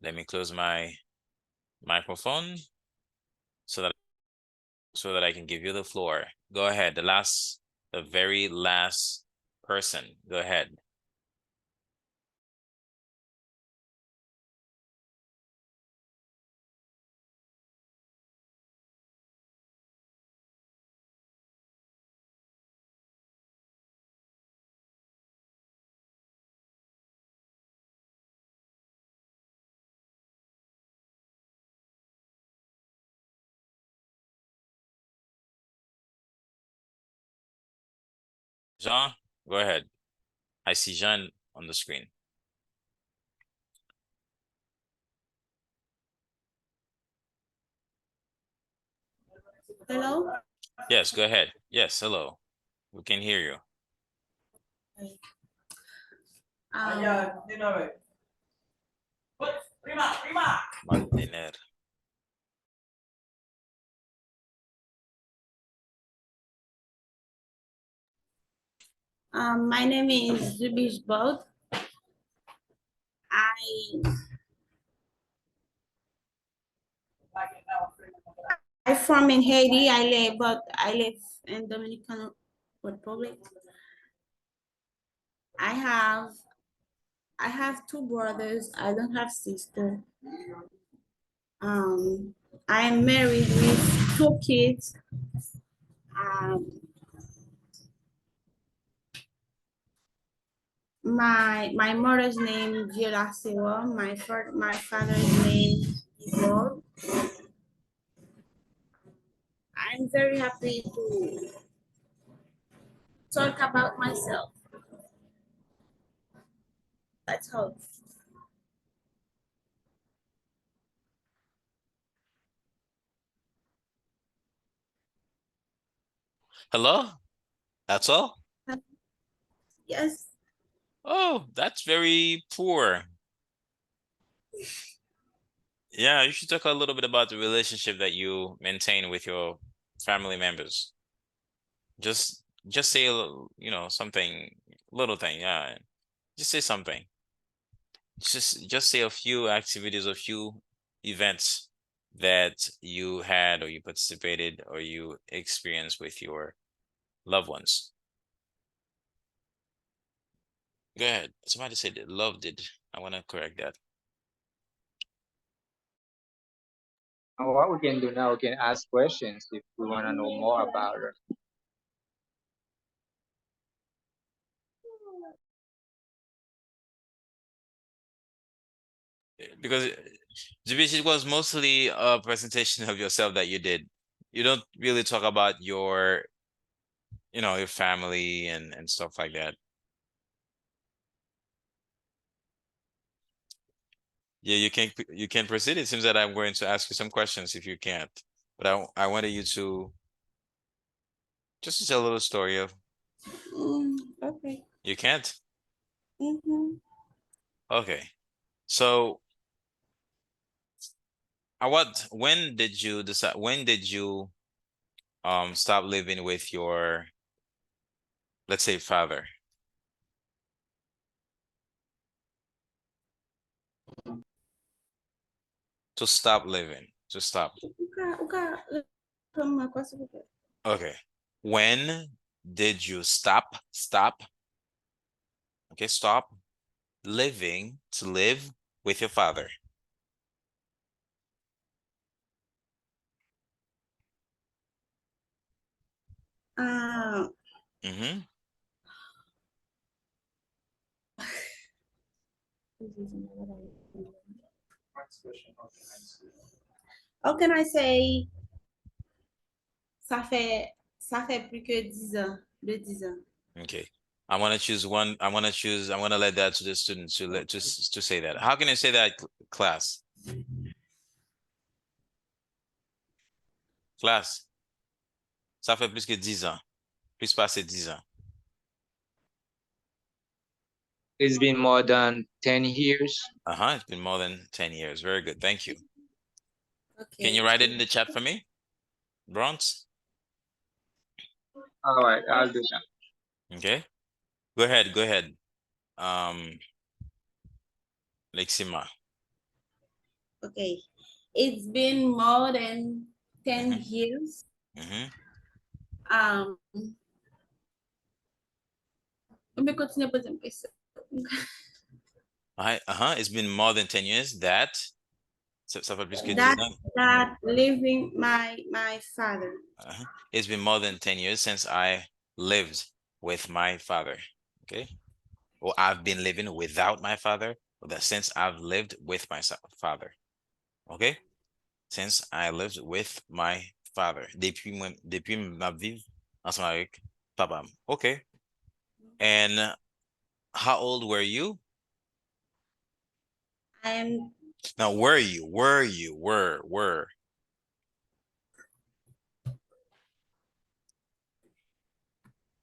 Let me close my microphone so that I can give you the floor. Go ahead. The very last person. Go ahead. Jean, go ahead. I see Jean on the screen. Hello? Yes, go ahead. Yes, hello. We can hear you. Martiner. My name is Zubish Bold. I'm from in Haiti. I live in Dominican Republic. I have two brothers. I don't have sister. I am married with two kids. My mother's name Viola Sewa. My father's name is Lord. I'm very happy to talk about myself. That's all. Hello? That's all? Yes. Oh, that's very poor. Yeah, you should talk a little bit about the relationship that you maintain with your family members. Just say, you know, something, little thing, yeah. Just say something. Just say a few activities, a few events that you had or you participated or you experienced with your loved ones. Go ahead. Somebody said they loved it. I want to correct that. And what we can do now, we can ask questions if we want to know more about it. Because it was mostly a presentation of yourself that you did. You don't really talk about your, your family and stuff like that. Yeah, you can proceed. It seems that I'm going to ask you some questions if you can't. But I wanted you to just tell a little story of Okay. you can't? Mm-hmm. Okay. So when did you decide stop living with your, let's say, father? To stop living. To stop. Okay. When did you stop? Okay, stop living to live with your father. Mm-hmm. How can I say ça fait plus que 10 ans, de 10 ans. Okay. I want to choose one. I want to let that to the students to say that. How can I say that, class? Classe. Ça fait plus que 10 ans. Plus passé 10 ans. It's been more than 10 years. It's been more than 10 years. Very good. Thank you. Okay. Can you write it in the chat for me, Bronx? All right, I'll do that. Okay. Go ahead. Lexima. Okay. It's been more than 10 Mhm. years. Mm-hmm. Me continue poser une question. It's been more than 10 years that ça fait plus que 10 That ans. that living my father. It's been more than 10 years since I lived with my father. Okay. Or I've been living without my father, or that since I've lived with my father. Okay. Since I lived with my father. Depuis ma vie ensemble avec papa. Okay. And how old were you? I am Now, were you?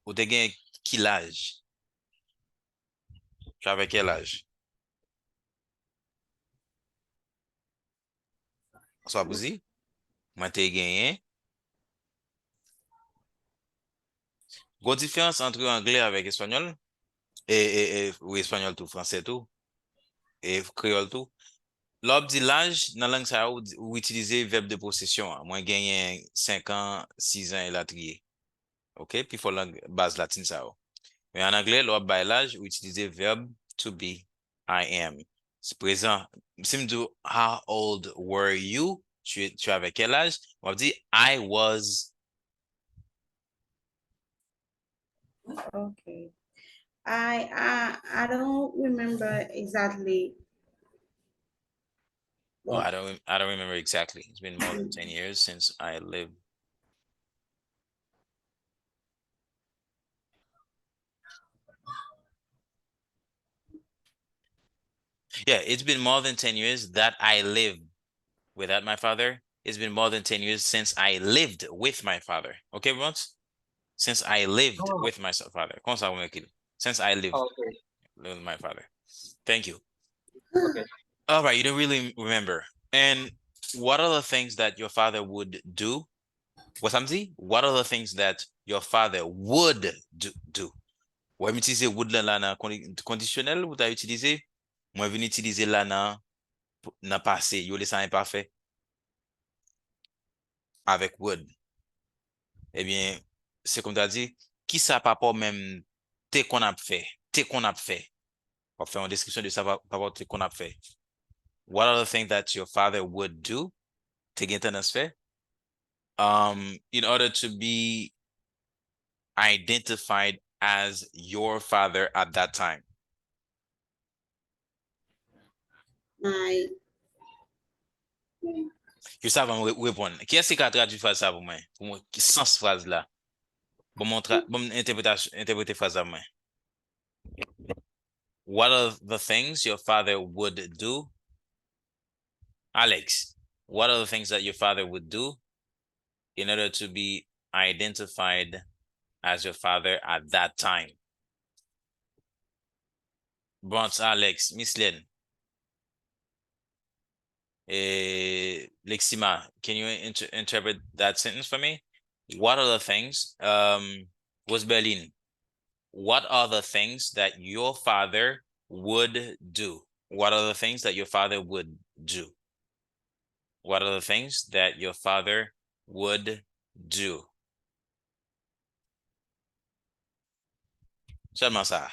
Ou te gen quel âge? Tu avais quel âge? Soit vous dit, moi te gagné. Grosse différence entre anglais avec espagnol ou espagnol tout, français tout, et créole tout. L'op dit l'âge, dans la langue ça ou utiliser verbe de possession. Moi gagné 5 ans, 6 ans et la trier. OK? Puis faut langue base latine ça. Mais en anglais, l'op by l'âge ou utiliser verbe to be, I am. C'est présent. Si me dit how old were you? Tu avais quel âge? On va dire I was. okay. I don't remember exactly. Oh, I don't remember exactly. It's been more than 10 years since I lived. Yeah, it's been more than 10 years that I lived without my father. It's been more than 10 years since I lived with my father. Okay, once? Since I lived Oh, with my father. Comment ça, vous m'écrivez? Since I lived okay, with my father. Thank you. okay. All right, you don't really remember. And what are the things that your father would do? What are the things that your father would do? Ou utiliser would là dans conditionnel ou t'as utilisé? Moi, venu utiliser là dans Nan passé, yo laissé imparfait avec would. Eh bien, c'est comme tu as dit, qui ça pas pour même t'es qu'on a fait, t'es qu'on a fait. On fait une description de ça par rapport à t'es qu'on a fait. What are the things that your father would do? T'es gen tendance fait. In order to be identified as your father at that time. My Yo sa va me répondre. Qui est-ce qui a traduit phrase ça pour moi? Pour moi, qui sens phrase là? Bon, bon interpréter phrase à moi. What are the things your father would do? Alex, what are the things that your father would do in order to be identified as your father at that time? Bronx, Alex, Miss Lynn, Lexima, can you interpret that sentence for me? What are the things, was Berlin? What are the things that your father would do? What are the things that your father would do? What are the things that your father would do? Seulement ça.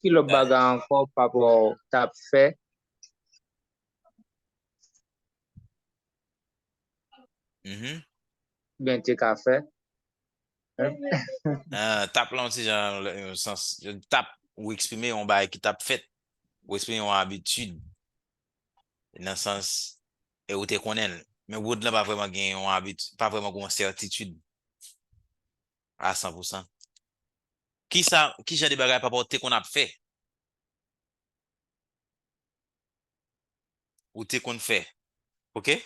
Ki lo baga anko papa tap fe? Ben te ka fe? Tap là, aussi, genre, le sens, tap ou exprimer on bail qui tap fait, ou exprimer on habitude, dans le sens, et ou te connaît, mais would là pas vraiment gagner on habitude, pas vraiment une certitude à 100%. Qui j'ai des bagages par rapport à qu'on a fait, ou te qu'on fait, ok?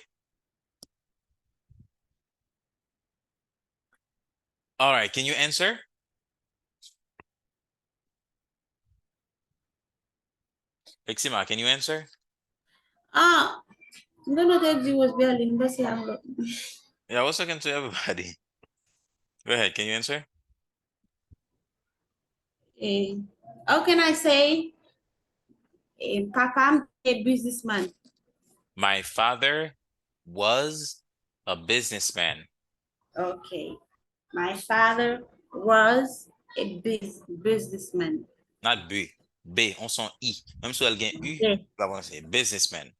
All right, can you answer? Lexima, can you answer? I'm gonna get you was Berlin, but yeah. Yeah, I was talking to everybody. Go ahead, can you answer? How can I say? Papa, I'm a businessman. My father was a businessman. Okay. My father was a businessman. Not B. B, on son I. Même si elle gagne U, Yeah. la va say businessman.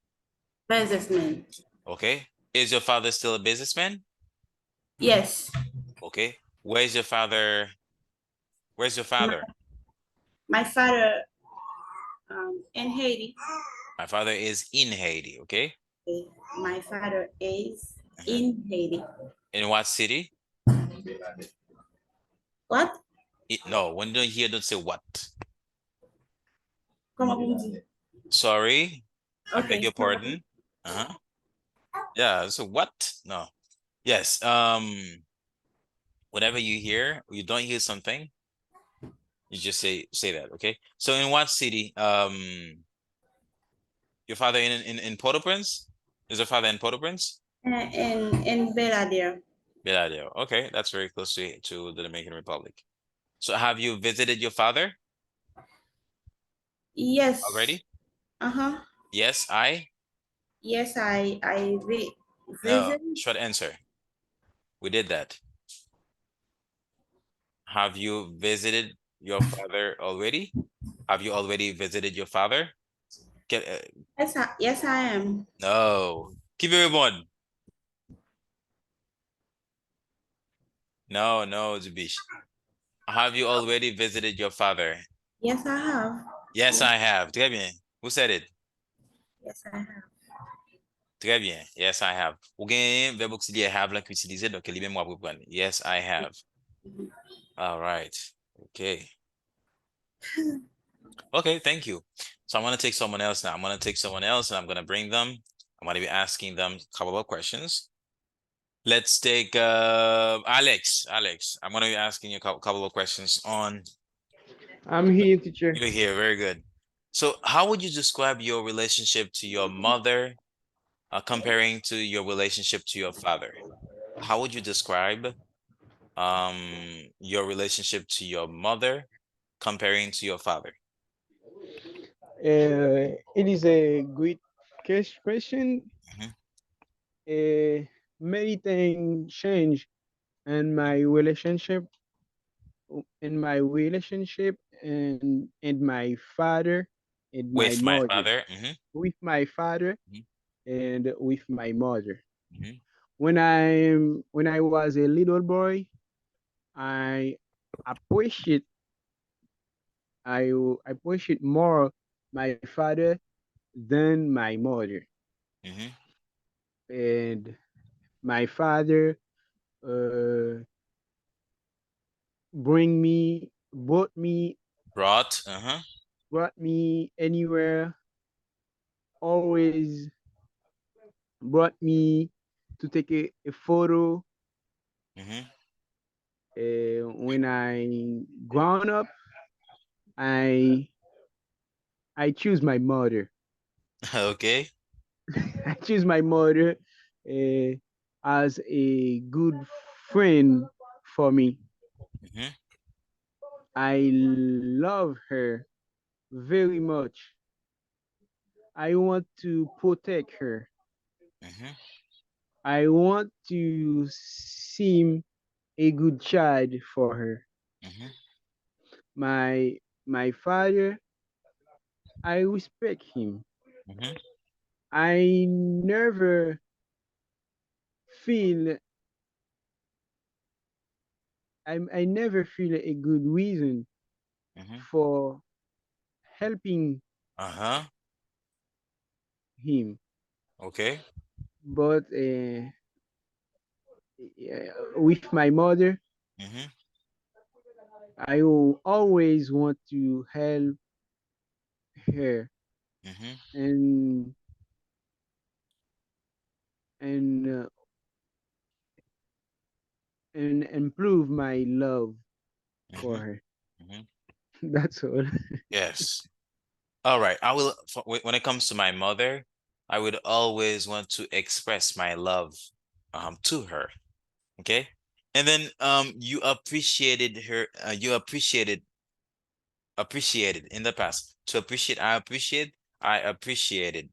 Businessman. Okay. Is your father still a businessman? Yes. Okay. Where's your father? Where's your father? My father in Haiti. My father is in Haiti. Okay. Okay. My father is in Haiti. In what city? What? No, when you hear, don't say what. Comment vous dites? Sorry. I beg Okay. your pardon. Yeah, so what? No. Yes. Whenever you hear, you don't hear something, you just say that, okay? So in what city? Your father in Port-au-Prince? Is your father in Port-au-Prince? In Beladir. Beladio. Okay, that's very close to the Dominican Republic. So have you visited your father Yes. already? Uh-huh. Yes, Yes, I No, visit. short answer. We did that. Have you visited your father already? Have you already visited your father? Yes, I am. No. Keep it one. No, Zubish. Have you already visited your father? Yes, I have. Yes, I have. Très bien. Who said it? Yes, I have. Très bien. Yes, I have. Ou gen verbe auxiliaire have là qui utilisé, donc lui-même moi pour prendre. Yes, I have. All right. Okay. Okay, thank you. So I'm gonna take someone else now. I'm gonna take someone else and I'm gonna bring them. I'm gonna be asking them a couple of questions. Let's take Alex. Alex, I'm gonna be asking you a couple of questions on. I'm here, teacher. You're here, very good. So how would you describe your relationship to your mother comparing to your relationship to your father? How would you describe your relationship to your mother comparing to your father? It is a great Question. Mhm. Many things change in my relationship, and my father and my With my mother, father. with my father Mhm. and with my mother. Mhm. When I was a little boy, I appreciate I appreciate more my father than my mother. Mhm. And my father uh brought me Brought. Uh-huh. brought me anywhere, always brought me to take a photo. Mhm. When I grown up, I I choose my mother. Okay. I choose my mother uh, as a good friend for me. Mhm. I love her very much. I want to protect her. Mhm. I want to seem a good child for her. Mhm. My father, I respect him. Mhm. I never feel I never feel a good reason Mhm. for helping Uh-huh. him, Okay. but with my mother, Mhm. I will always want to help her Mhm. and and uh, and improve my love for Mhm. her. Mhm. That's all. Yes. All right. When it comes to my mother, I would always want to express my love to her. Okay. And then you appreciated her, you appreciated in the past. To appreciate, I appreciated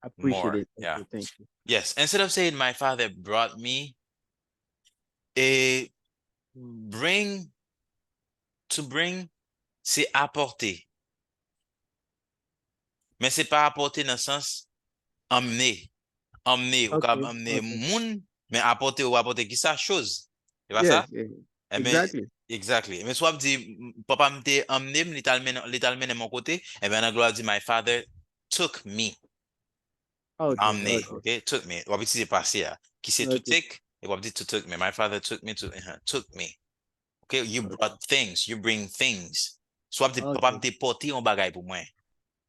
Appreciate more. it. Yeah. Okay, thank you. Yes. Instead of saying my father brought me a bring bring, c'est apporter. Mais c'est pas apporter dans le sens emmener. Emmener, ou capable Okay, emmener okay. moun, mais apporter ou apporter qui ça chose. C'est pas ça? Yes, yes, Eh bien, exactly. exactly. Mais soit dit, papa m'te emmené, littéralement de mon côté, eh bien, la gloire dit, my father took me. Okay, Emmené, okay, okay? Took me. Ou c'est passé, là. Qui c'est to okay, take? Et ou dit to took me. My father took me. Okay? You okay, brought things. You bring things. Soit dit, papa okay, m'te porté un bagay pour moi.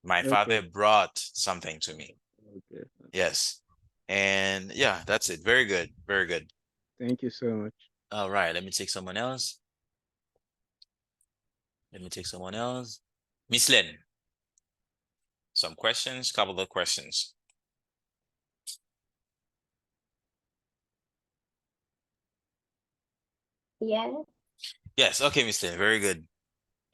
My okay, father brought something to me. okay. Yes. And yeah, that's it. Very good. Very good. Thank you so much. All right. Let me take someone else. Let me take someone else. Miss Lynn, some questions, couple of questions. Yes. Yes. Okay, Miss Lynn. Very good.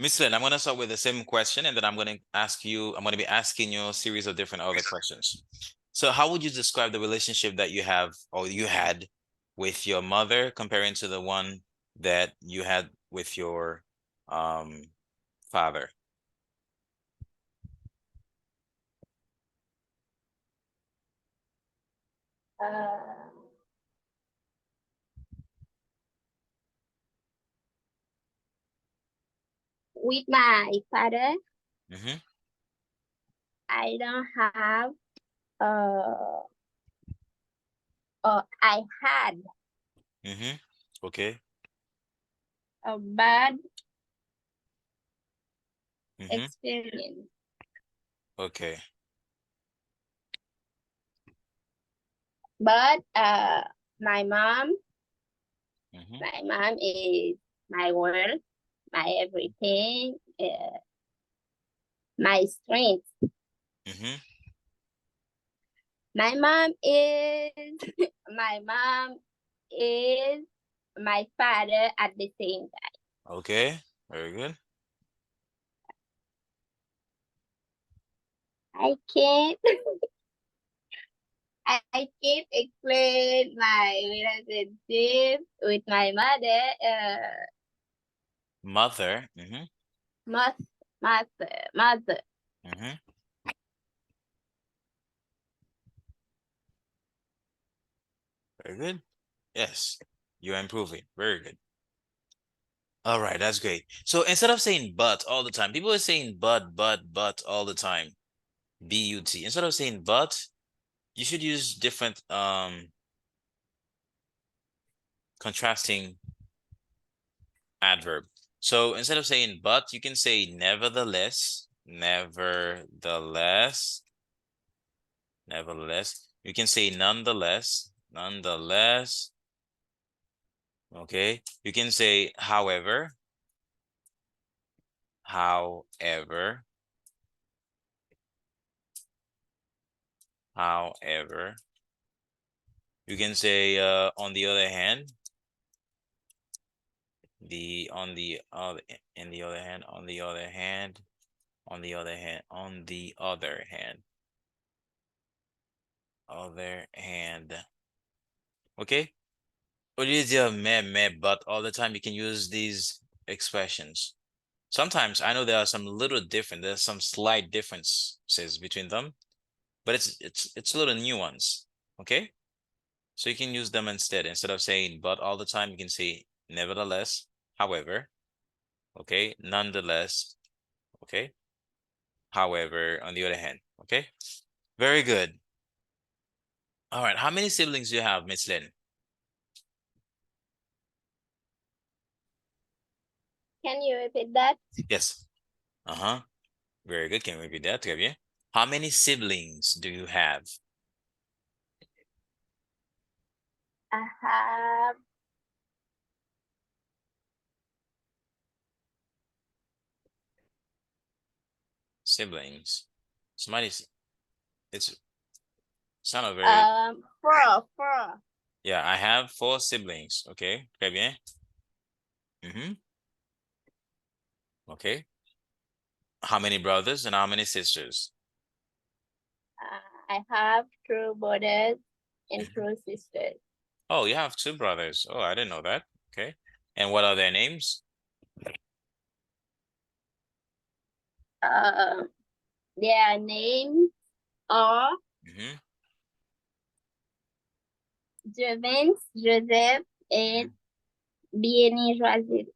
Miss Lynn, I'm going to start with the same question and then I'm going to be asking you a series of different other questions. So how would you describe the relationship that you have or you had with your mother comparing to the one that you had with your um, father? Uh, with my father, Mm-hmm. I don't have uh I had Mm-hmm. Okay. a bad Mm-hmm. experience. Okay. But my mom, Mm-hmm. my mom is my world, my everything, my strength. Mm-hmm. My mom is my mom is my father at the same time. Okay. Very good. I can't I keep explain my relationship with my mother. Mother. Mother. Mm-hmm. Very good. Yes, you're improving. Very good. All right, that's great. So instead of saying but all the time, people are saying but all the time. B-U-T. Instead of saying but, you should use different contrasting adverb. So instead of saying but, you can say nevertheless, nevertheless, nevertheless. You can say nonetheless, nonetheless. Okay. You can say however, however, however. You can say on the other hand, on the other in the other hand, on the other hand, on the other hand, on the other hand, other hand. Okay? Or use your me, but all the time you can use these expressions. Sometimes I know there are some little different, there's some slight differences between them, but it's little nuance. Okay? So you can use them instead of saying but all the time, you can say nevertheless, however, okay, nonetheless, okay, however, on the other hand, okay. Very good. All right, how many siblings do you have, Miss Lynn? Can you repeat that? Yes. Uh-huh. Very good. Can we repeat that? Très bien. How many siblings do you have? I have Siblings. Somebody's it's not a very four. yeah, I have 4 siblings. Okay. Très bien. Okay. How many brothers and how many sisters? I have 2 brothers and Mhm. 2 sisters. Oh, you have 2 brothers. Oh, I didn't know that. Okay. And what are their names? Their names are Mm-hmm. Jevens, Joseph, and Bieni Joisil.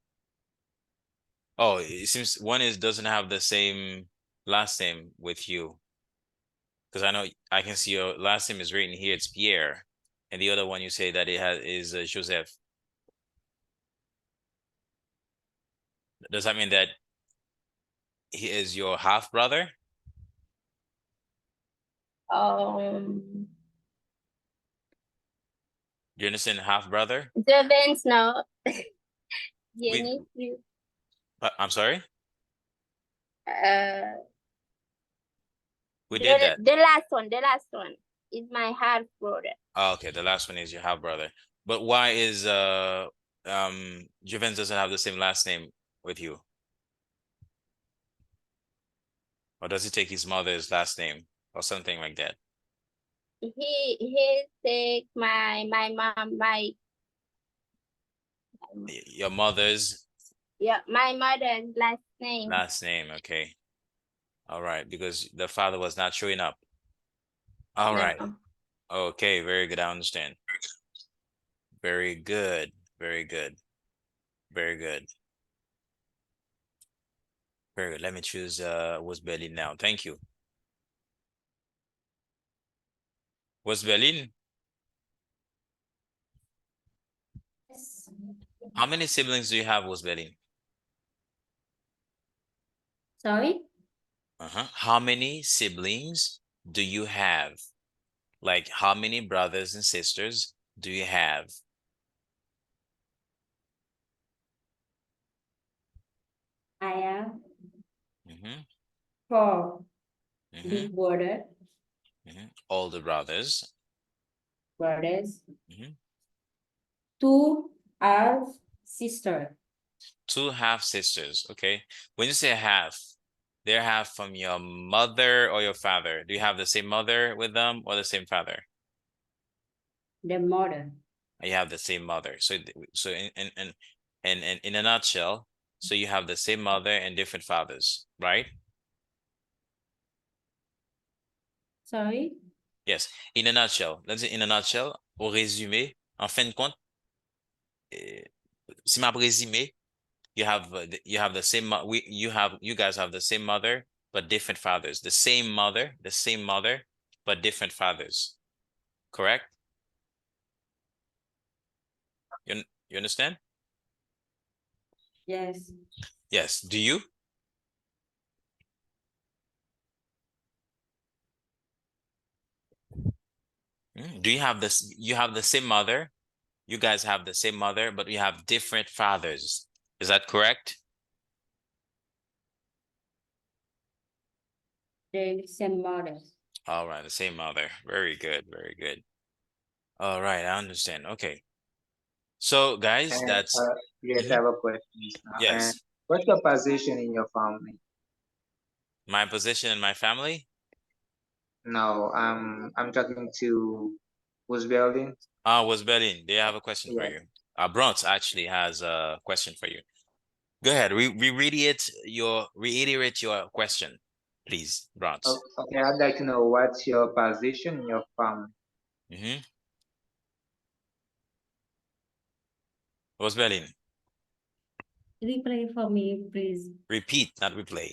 Oh, it seems one is doesn't have the same last name with you. Because I know I can see your last name is written here. It's Pierre, and the other one you say that it has is Joseph. Does that mean that he is your half brother? Um, Do you understand half brother? Jevens, no. We, Bieni, I'm sorry. uh, We did that. the last one is my half brother. Oh, okay, the last one is your half brother. But why is Juvens doesn't have the same last name with you? Or does he take his mother's last name or something like that? He take my mom Your mother's my mother's last name. last name, okay. All right, because the father was not showing up. All right. No. Okay, very good. I understand. Very good. Very good. Very good. Very good. Let me choose was Berlin now. Thank you. Was Berlin? How many siblings do you have, was Berlin? Sorry? How many siblings do you have? Like how many brothers and sisters do you have? I have Mm-hmm. 4 Mm-hmm. big brother, Mm-hmm. Older brothers. brothers, Mm-hmm. 2 half sister. 2 half sisters. Okay. When you say half, they're half from your mother or your father. Do you have the same mother with them or the same father? The mother. You have the same mother. So in a nutshell, so you have the same mother and different fathers, right? Sorry? Yes. In a nutshell, let's say in a nutshell, au résumé, en fin de compte, si m'a résumé, you have the same you guys have the same mother but different fathers. The same mother but different fathers. Correct? You understand? Yes. Yes. Do you? Do you have this? You have the same mother. You guys have the same mother, but you have different fathers. Is that correct? The same mothers. All right, the same mother. Very good, very good. All right, I understand. Okay. So, guys, And that's yes, I Mhm. have a question now. And Yes, what's your position in your family? my position in my family. No, I'm talking to who's building. Was Berlin, they have a question for Yeah. you. Bronx actually has a question for you. Go ahead. Reiterate your question, please, Bronx. Okay, I'd like to know what's your position in your family. Mm-hmm. Was Berlin? Replay for me, please. Repeat, not replay.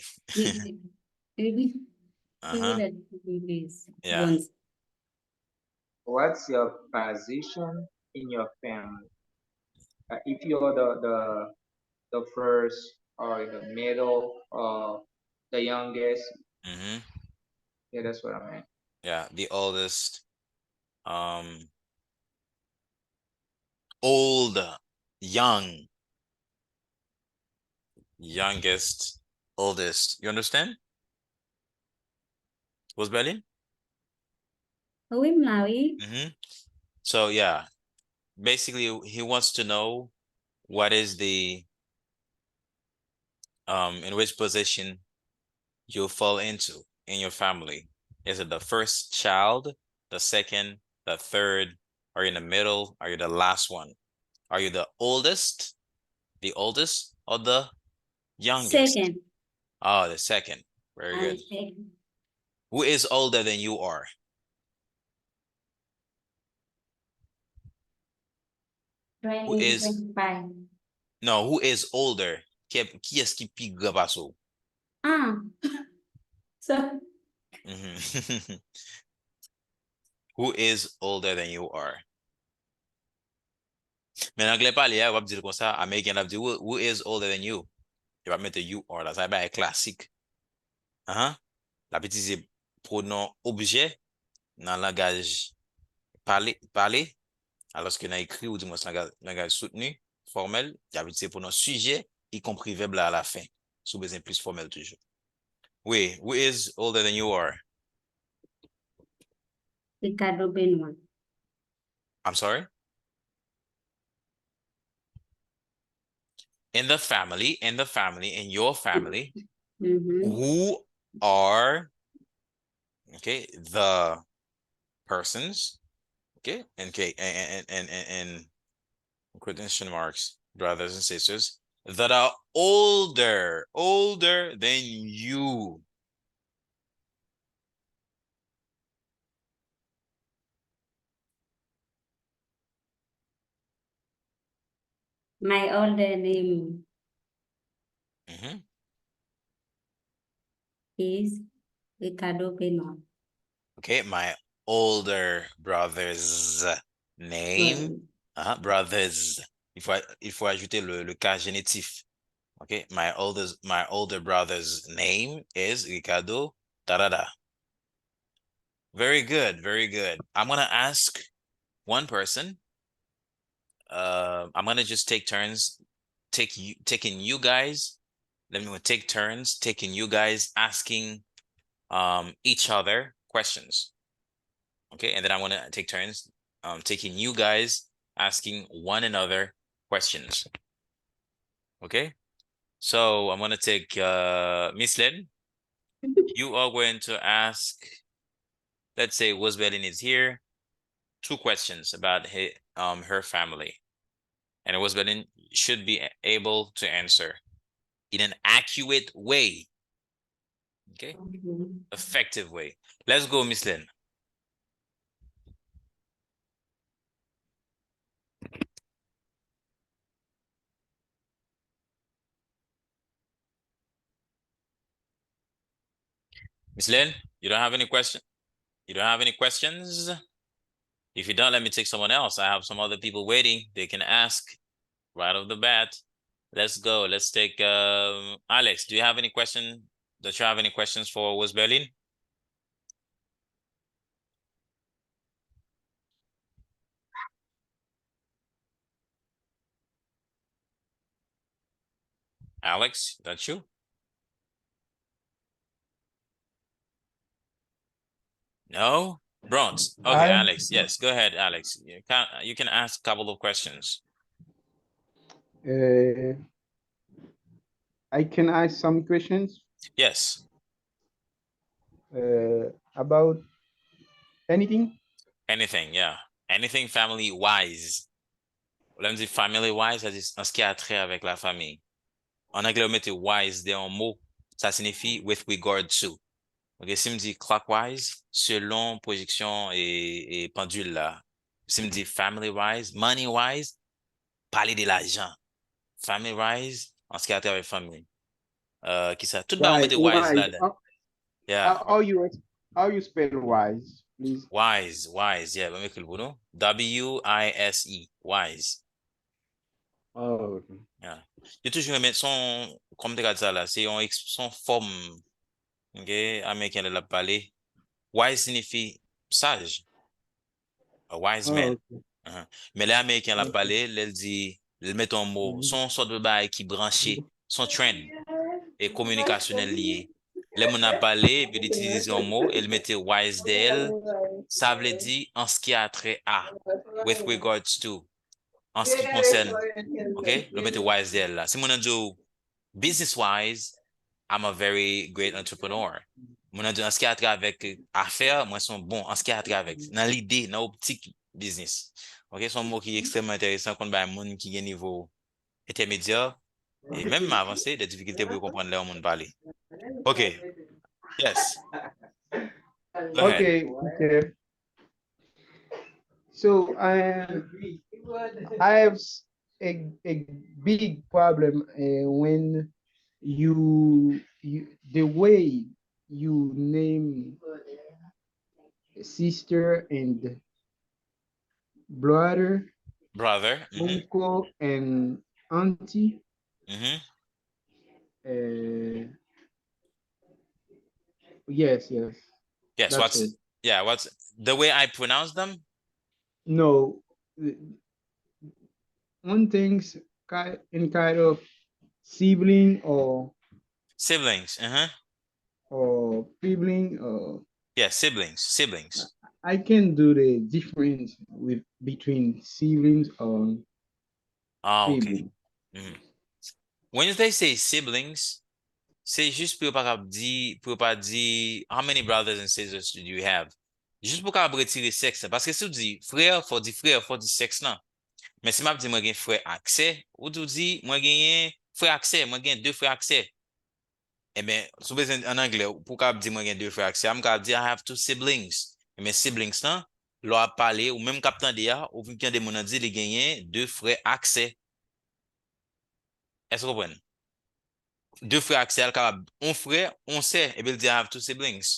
Repeat Uh-huh. that for me, please. Yeah. Once. What's your position in your family? If you're the first or the middle or the youngest, Mm-hmm. yeah, that's what I meant. Yeah, the oldest, um, old, young, youngest, oldest. You understand? Was Berlin? Oui, Mlawi. Mm-hmm. So yeah, basically he wants to know what is the in which position you fall into in your family. Is it the first child, the second, the third? Are you in the middle? Are you the last one? Are you the oldest, or the youngest? Second. Oh, the second. Very I'm good. second. Who is older than you are? Who 20, is 25. no? Who is older? Qui est-ce qui plus grand passo? Ah, so Mhm. Who is older than you are? Mais en anglais parlé, on va dire comme ça. Américain va dire who is older than you? Il va mettre you are là. Ça va être classique. Hein? La petite c'est pronom objet dans le langage parlé. Alors que dans écrit ou du moins dans le langage soutenu, formel, il y a c'est pronom sujet, y compris verbe là à la fin. Sous besoin plus formel toujours. Oui, who is older than you are? Ricardo Benoit. I'm sorry? In your family, Mm-hmm. who are, okay, the persons, okay, and quotation marks, brothers and sisters, that are older than you. My older name Mhm. is Ricardo Benoit. Okay, my older brother's name, brothers. Il faut ajouter le cas génitif. Okay, my older brother's name is Ricardo Tarada. Very good, very good. I'm gonna ask one person. I'm gonna just take turns taking you guys. Let me take turns taking you guys asking each other questions. Okay, and then I'm gonna take turns taking you guys asking one another questions. Okay, so I'm gonna take Miss Len. You are going to ask, let's say Wosbelin is here. 2 questions about her family. And Rosebelin should be able to answer in an accurate way. Okay? Effective way. Let's go, Miss Lynn. Miss Lynn, you don't have any question? You don't have any questions? If you don't, let me take someone else. I have some other people waiting. They can ask right off the bat. Let's go. Let's take Alex. Do you have any question? Don't you have any questions for West Berlin? Alex, that's you? No? Bronze. Okay, Alex. Yes, go ahead, Alex. You can ask a couple of questions. I can ask some questions Yes. about anything. Anything, yeah. Anything family-wise. Là, on dit family-wise, ça dit en ce qui a trait avec la famille. En anglais, on met wise dans un mot. Ça signifie with regard to. Ok, si me dit clockwise, selon projection et pendule là. Si me dit family-wise, money-wise, parler de l'argent. Family-wise, en ce qui a trait avec famille. Qui ça? Tout le monde met wise là. Yeah. How you spell wise, please? Wise, yeah. On écrit le bout, W-I-S-E, wise. Oh, okay. Yeah. Il toujours mettre son, comme tu as dit ça là, c'est son forme, ok, américain de la parler. Wise signifie sage, a wise man. Okay. Mais les américains la parler, elle dit, elle met un mot, Mhm. son sort de bail qui branché, son trend et communicationnel lié. Les gens a parlé, puis d'utiliser un mot, elle mettait wise d'elle, ça veut dire en ce qui a trait à, with regards to, en ce qui concerne, ok, le mettait wise d'elle là. Si mon dit business wise, I'm a very great entrepreneur. Mon dit en ce qui a trait avec affaires, moi sont bon en ce qui a trait avec dans l'idée, dans l'optique business. Ok, c'est un mot qui est extrêmement intéressant quand un monde qui est niveau intermédiaire et même avancé, des difficultés pour comprendre leur monde parler. Ok, yes, go ahead. Okay. So I have a big problem when you the way you name sister and brother, Brother. uncle and auntie. Mm-hmm. Yes. Yes, That's it. what's the way I pronounce them? No, one thing's kind of sibling Siblings. or sibling Yeah, siblings. I can do the difference between siblings or Ah, okay. sibling. When they say siblings, c'est juste pour pas dire how many brothers and sisters do you have? Juste pour capable retirer sexe. Parce que si tu dis frère, faut dire sexe non. Mais si m'a dit moi gen frère accès, ou tu dis moi gen frère accès, moi gen deux frères accès. Eh bien, sous besoin en anglais, pour capable dire moi gen deux frères accès, I'm capable dire I have 2 siblings. Mais siblings non, l'on a parlé ou même captain dia, ou bien des moun dit les gagner deux frères accès. Est-ce que vous comprenez? Deux frères accès, un frère, on sait, et bien il dit I have 2 siblings.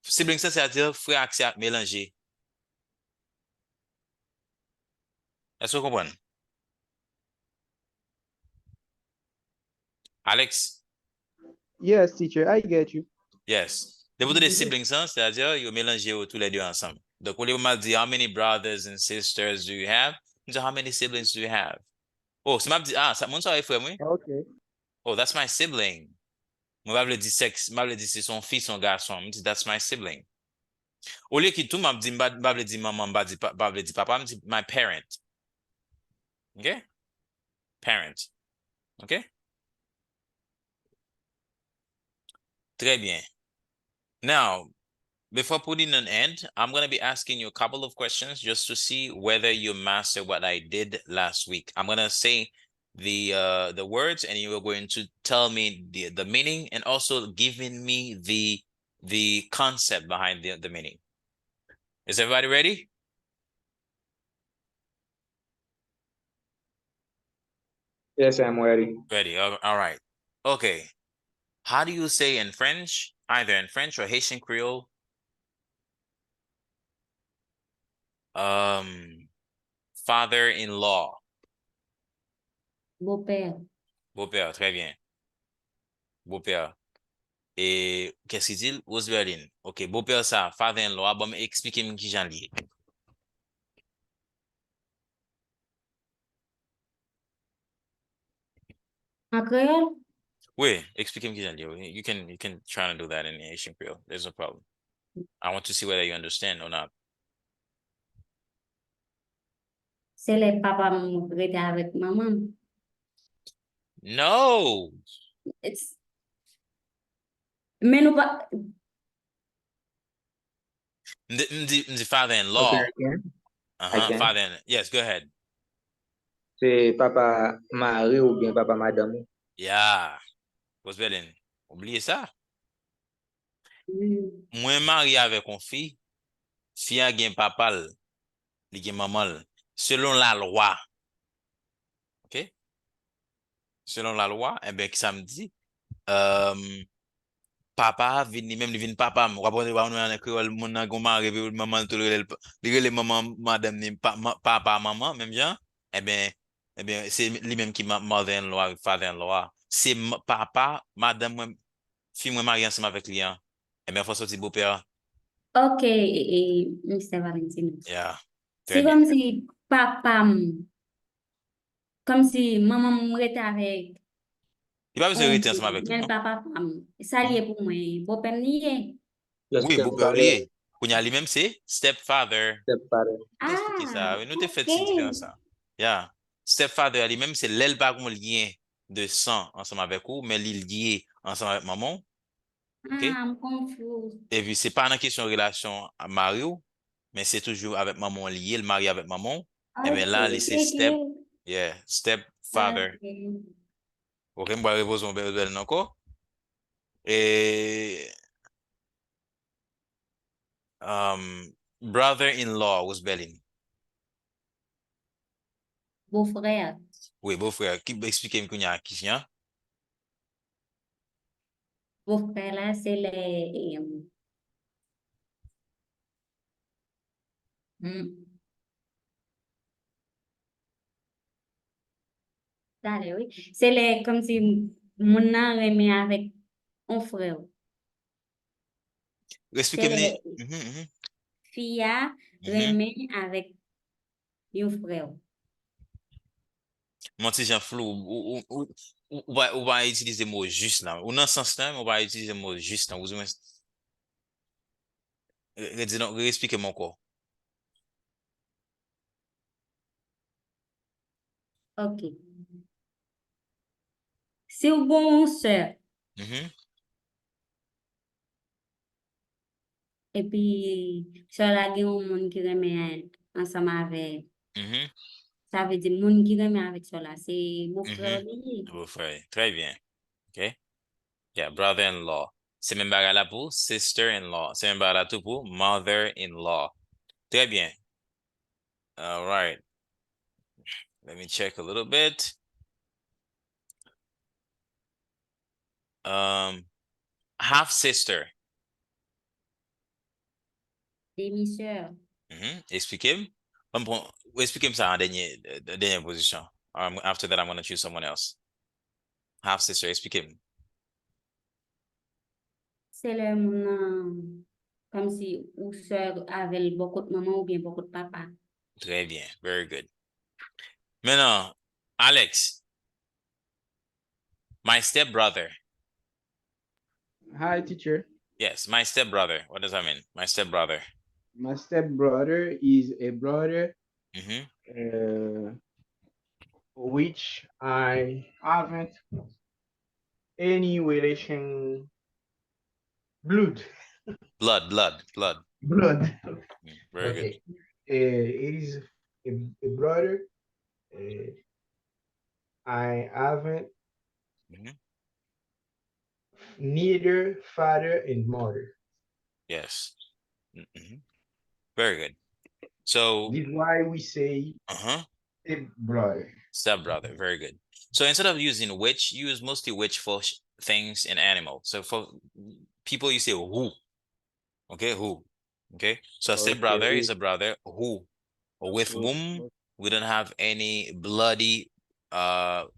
Siblings, ça, c'est-à-dire frère accès mélangé. Est-ce que vous comprenez? Alex? Yes, teacher, I get you. Yes. De vous des siblings, hein, c'est-à-dire ils mélangé tous les deux ensemble. Donc, au lieu de dire how many brothers and sisters do you have? You say, how many siblings do you have? Oh, c'est m'a dit, ça, mon soeur est frère, oui? Okay. Oh, that's my sibling. Moi, je dit sexe, je dit c'est son fils, son garçon. Je dis, that's my sibling. Au lieu que tout, je dit maman, je dit papa, je dit my parent. OK? Parent. OK? Très bien. Now, before putting an end, I'm gonna be asking you a couple of questions just to see whether you master what I did last week. I'm gonna say the words, and you are going to tell me the meaning, and also giving me the concept behind the meaning. Is everybody ready? Yes, I'm ready. Ready. All right. Okay. How do you say in French, either in French or Haitian Creole? Father-in-law. Beau-père. Beau-père, très bien. Beau-père. Et qu'est-ce qu'il dit? Roseberlin. Ok, beau-père ça, father-in-law. Bon, expliquez-moi qui j'en lis. En créole, Oui, expliquez-moi qui j'en lis. You can try to do that in Haitian Creole. There's no problem. I want to see whether you understand or not. c'est les papas m'ont avec maman. No. It's... Mais nous pas... The father-in-law. Okay, again. Uh-huh. Again. Father. Yes, go ahead. C'est papa Marie ou bien papa madame. Yeah. Roseberlin. Oubliez ça. Mm. Moi marié avec une fille, fille a gen papa, li gen maman. Selon la loi. OK? Selon la loi, eh bien, ça me dit, papa vini même li vini papa m wapone wa nou an créole mon nan gon mari maman tout le maman madame ni papa maman même jan eh bien c'est lui même qui mother-in-law father-in-law c'est papa madame moi fille moi marié ensemble avec lui hein. Eh bien faut sortir beau-père. Ok, Mr. Valentino. Yeah. Très C'est bien. comme si papa, comme si maman m'était avec Il pas besoin de on rester ensemble avec lui mais non. papa, ça lié pour moi, beau-père nié. Le Oui, beau-père stepfather. lié. Kounya lui même c'est stepfather. Stepfather. Nous t'expliquer Ah, ça. Oui, nous t'ai fait ok. cette différence ça. Yeah. Stepfather lui-même, c'est l'aile pas un lien de sang ensemble avec vous, mais il lié ensemble avec maman. OK? Ah, I'm confused. Et puis, c'est pas une question de relation à Mario, mais c'est toujours avec maman lié, le mari avec maman. Et bien Ok, là, c'est thank you. stepfather. Ok. OK, je vais répondre encore. Et brother-in-law was Berlin. Beau-frère. Oui, beau-frère. Qui explique-moi qui est. Beau-frère là, c'est les... hmm, allez, oui. C'est les, comme si mon nom remet avec un frère. C'est Expliquez-moi. les filles remet avec un frère. Mon petit Jean flou, ou va utiliser le mot juste là. Ou dans ce sens-là, on va utiliser le mot juste là. Vous expliquez-moi encore. Ok. Si vous bon sœur, Mhm, et puis sœur là, il y a un monde qui remet ensemble avec, mhm, ça veut dire monde qui remet avec sœur là, c'est beau-frère mhm. lié. Beau-frère. Très bien. OK? Yeah, brother-in-law. C'est même bagarre là pour sister-in-law. C'est même bagarre là tout pour mother-in-law. Très bien. All right. Let me check a little bit. Um, half sister. Demi-sœur. Expliquez-moi. Expliquez-moi ça en dernière position. After that, I'm going to choose someone else. Half sister, expliquez-moi. C'est le monde, comme si ou sœur avec beaucoup de maman ou bien beaucoup de papa. Très bien. Very good. Maintenant, Alex, my stepbrother. Hi, teacher. Yes, my stepbrother. What does that mean? My stepbrother. My stepbrother is a brother Mm-hmm. uh, which I haven't any relation blood. Blood. Blood. Very good. Okay. It is a brother. I haven't Mhm. neither father and mother. Yes. Mhm. Very good. So, This is why we say uh-huh. a brother. Stepbrother. Very good. So instead of using which, use mostly which for things and animals. So for people, you say who. Okay, who. Okay. So a Okay. stepbrother is a brother who, or with whom we don't have any bloody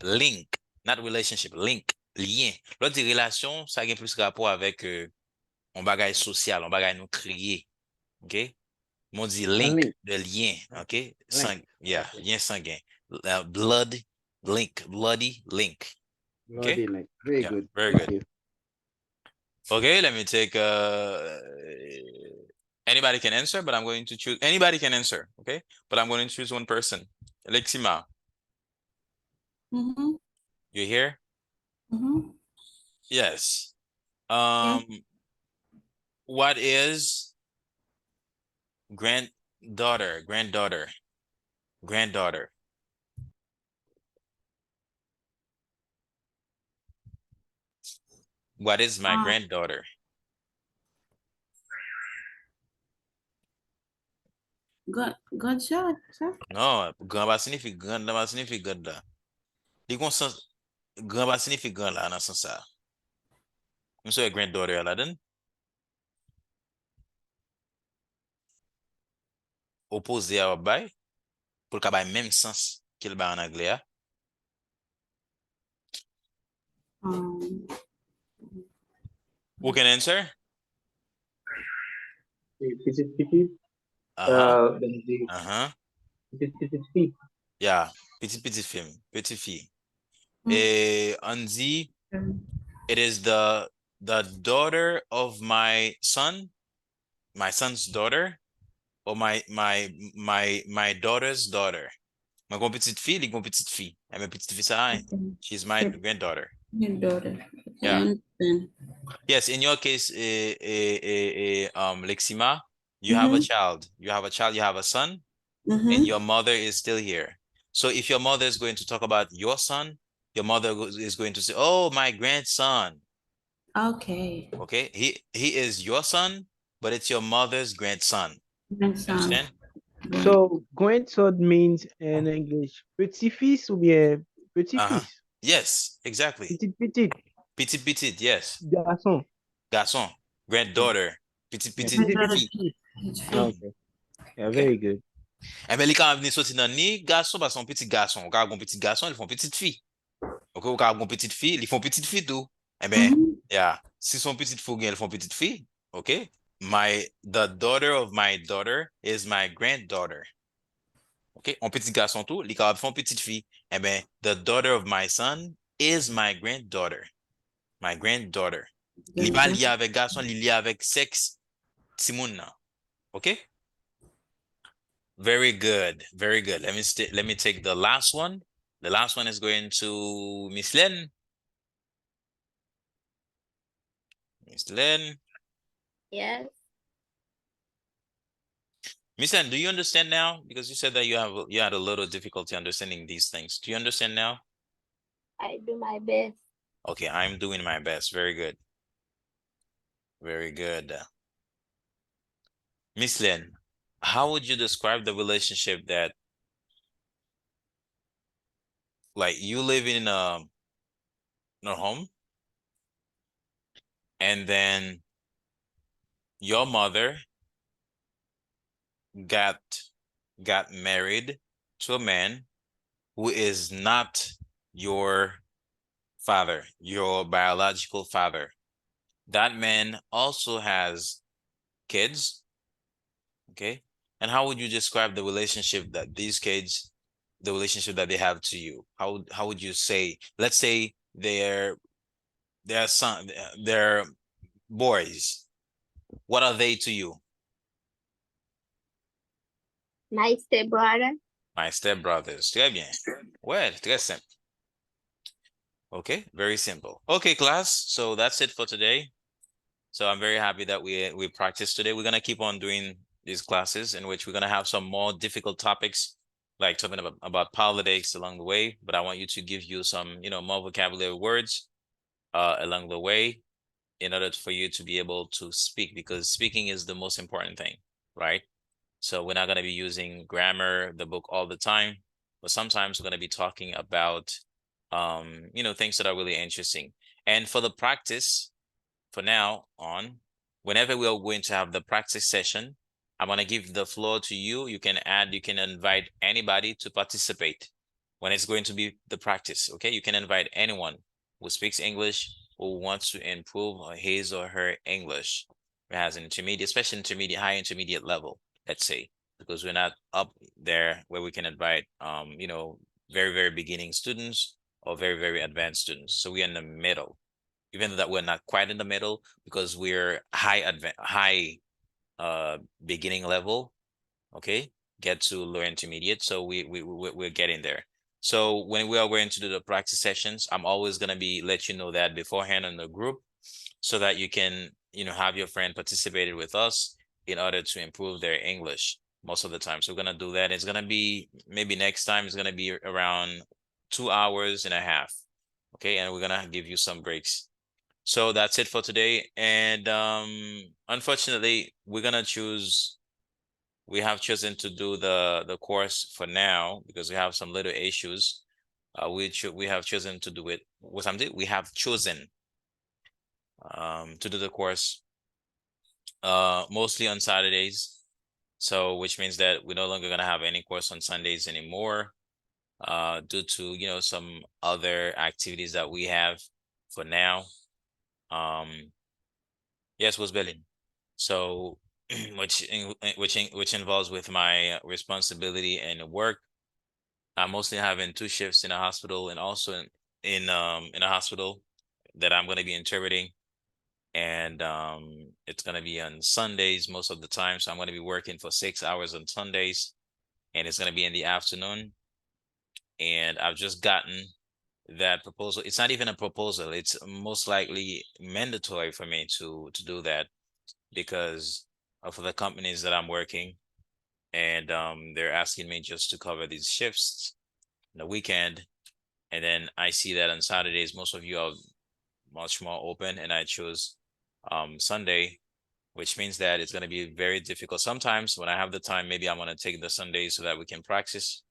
link, not relationship, link, lien. L'autre dit relation, ça a plus rapport avec on bagage social, on bagage nous créer. OK? Mon dit A link link. de lien, OK? Link. Yeah, Okay. lien sanguin. Blood link, bloody link. Okay? Bloody link. Very Yeah, good. very Thank good. you. Okay, let me take anybody can answer, but I'm going to choose anybody can answer, okay? But I'm going to choose one person. Lexima, Mm-hmm. you here? Mm-hmm. Yes. Yeah. What is granddaughter? What is my Uh, granddaughter? Godshot, sir. No, grand ba significa grand ba significa ganda. Li kon sens grand ba significa grand la nan sens sa. Mwen so e granddaughter la den. Opposé a wap bay. Pour ka bay même sens qu'il bay en anglais. Um, Who can answer? Petit, Uh-huh. dan di Uh-huh. petit fille. Yeah. Petit film. Petit fille. mm, On dit, um, it is the daughter of my son's daughter, or my daughter's daughter. Mwen kon petite fille, li kon petite fille. Et my petite fille sa, okay. she's my Step granddaughter. your daughter. Okay, I Yeah. understand. Yes, in your case, Lexima, you have a Mm-hmm. child. You have a son, and Mm-hmm. your mother is still here. So if your mother is going to talk about your son, your mother is going to say, "Oh, my grandson." Okay. Okay, he is your son, but it's your mother's grandson. You Grandson. understand? Right. So grandson means in English petit-fils ou bien Uh-huh. petit-fils? Yes, exactly. Petit. Petit, yes. Garçon. Garçon, Yeah. granddaughter, Yeah. petite My daughter fille. too. It's Ah, free. okay. Yeah, Okay. very good. Eh ben, li ka veni soti nan ni garçon, parce son petit garçon. Ou ka gon petit garçon, ils font petite fille. Ok, ou ka gon petite fille, ils font petite fille tout. Eh ben, Mm-hmm. yeah. Si son petite fille, elles font petite fille. Okay. The daughter of my daughter is my granddaughter. Ok, on petit garçon tout, li ka font petite fille. Eh ben, the daughter of my son is my granddaughter. My granddaughter. Li pa lié avec garçon, li lié avec sexe ti moun nan. Okay? Very good. Very good. Let me take the last one. The last one is going to Miss Len. Miss Len. Yes, Miss Len, do you understand now? Because you said that you had a little difficulty understanding these things. Do you understand now? I do my best. Okay, I'm doing my best. Very good. Very good. Miss Len, how would you describe the relationship that, like, you live in a home, and then your mother got got married to a man who is not your father, your biological father. That man also has kids, okay? And how would you describe the relationship that these kids, the relationship that they have to you? How would you say, let's say they're boys. What are they to you? My stepbrother. My stepbrothers. Très bien. Ouais, très simple. Okay, very simple. Okay, class. So that's it for today. So I'm very happy that we practiced today. We're gonna keep on doing these classes in which we're gonna have some more difficult topics, like talking about politics along the way. But I want you to give you some, more vocabulary words along the way in order for you to be able to speak, because speaking is the most important thing, right? So we're not gonna be using grammar, the book all the time, but sometimes we're gonna be talking about things that are really interesting. And for the practice, for now on, whenever we are going to have the practice session, I'm going to give the floor to you. You can invite anybody to participate when it's going to be the practice. Okay, you can invite anyone who speaks English, who wants to improve his or her English, who has an intermediate, especially intermediate, high intermediate level, let's say, because we're not up there where we can invite very, very beginning students or very, very advanced students. So we're in the middle, even though that we're not quite in the middle, because we're high beginning level. Okay, get to lower intermediate. So we're getting there. So when we are going to do the practice sessions, I'm always gonna be let you know that beforehand in the group, so that you can have your friend participated with us in order to improve their English most of the time. So we're gonna do that. It's gonna be, maybe next time it's gonna be around 2 hours and a half. Okay, and we're gonna give you some breaks. So that's it for today. And unfortunately, we have chosen to do the course for now because we have some little issues. We have chosen to do it. We have chosen to do the course mostly on Saturdays. So which means that we're no longer gonna have any course on Sundays anymore, due to some other activities that we have for now. Yes, was Berlin. So, which involves with my responsibility and work. I'm mostly having 2 shifts in a hospital, and also in a hospital that I'm going to be interpreting, and it's going to be on Sundays most of the time. So I'm going to be working for 6 hours on Sundays, and it's going to be in the afternoon. And I've just gotten that proposal. It's not even a proposal. It's most likely mandatory for me to do that, because of the companies that I'm working, and they're asking me just to cover these shifts in the weekend. And then I see that on Saturdays most of you are much more open, and I chose Sunday, which means that it's going to be very difficult. Sometimes when I have the time, maybe I'm going to take the Sunday so that we can practice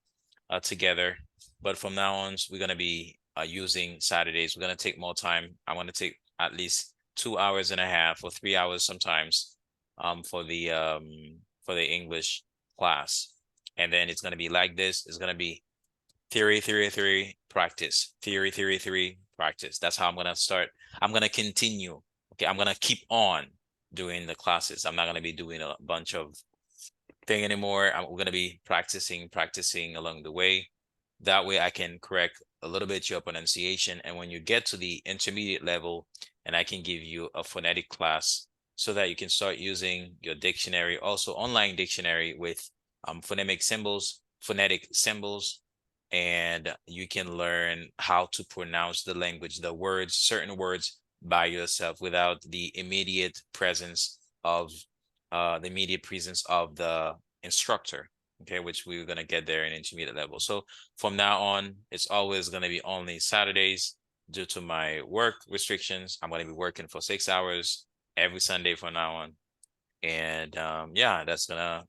together. But from now on, we're going to be using Saturdays. We're going to take more time. I want to take at least 2 hours and a half or 3 hours sometimes for the English class. And then it's going to be like this. It's going to be theory, practice, theory, practice. That's how I'm going to start. I'm going to continue. Okay, I'm going to keep on doing the classes. I'm not going to be doing a bunch of thing anymore. We're going to be practicing along the way. That way I can correct a little bit your pronunciation. And when you get to the intermediate level, and I can give you a phonetic class so that you can start using your dictionary, also online dictionary with phonetic symbols, and you can learn how to pronounce the language, the words, certain words by yourself without the immediate presence of the instructor. Okay, which we're gonna get there in intermediate level. So from now on, it's always gonna be only Saturdays due to my work restrictions. I'm gonna be working for 6 hours every Sunday from now on, and yeah, that's gonna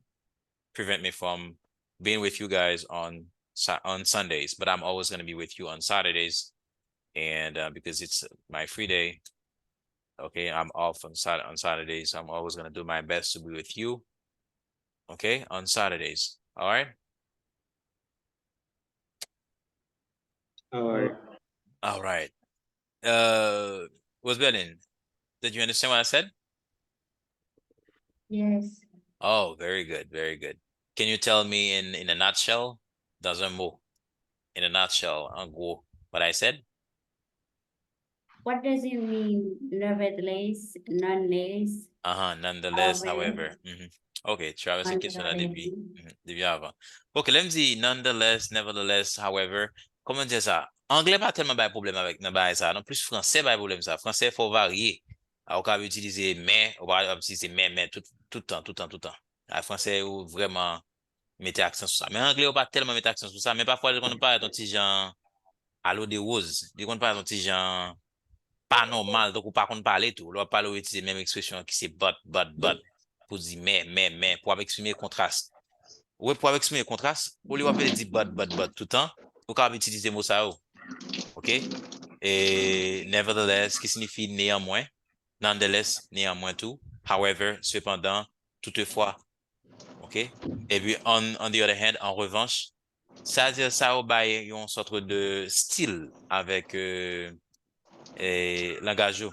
prevent me from being with you guys on Sundays. But I'm always gonna be with you on Saturdays, and because it's my free day. Okay, I'm off on Saturdays. So I'm always gonna do my best to be with you. Okay, on Saturdays. All right. All right. All right. Was Berlin? Did you understand what I said? Yes. Oh, very good, very good. Can you tell me in a nutshell, dans un mot, in a nutshell, en gros, what I said? What does it mean? Nevertheless, nonetheless, Nonetheless, however, however. Ok, Travis, une question là nonetheless. depuis avant. Ok, là, me dit nonetheless, nevertheless, however. Comment dire ça? Anglais pas tellement pas de problème avec nan ba ça, non plus français pas de problème ça. Français faut varier. On peut utiliser mais, on va utiliser mais tout le temps, tout le temps, tout le temps. En français, ou vraiment mettez accent sur ça. Mais en anglais, on pas tellement mettre accent sur ça. Mais parfois, on parle d'un petit genre à l'eau de rose. On parle d'un petit genre pas normal. Donc, on pas qu'on parler tout. On parle, on utilise même expression qui c'est but. Pour dire mais, pour exprimer le contraste. Oui, pour exprimer le contraste, au lieu de dire but tout le temps, on peut utiliser le mot ça. OK? Et nevertheless, qui signifie néanmoins. Nonetheless, néanmoins tout. However, cependant, toutefois. OK? Et puis, on the other hand, en revanche, ça veut dire ça au bail, une sorte de style avec langage.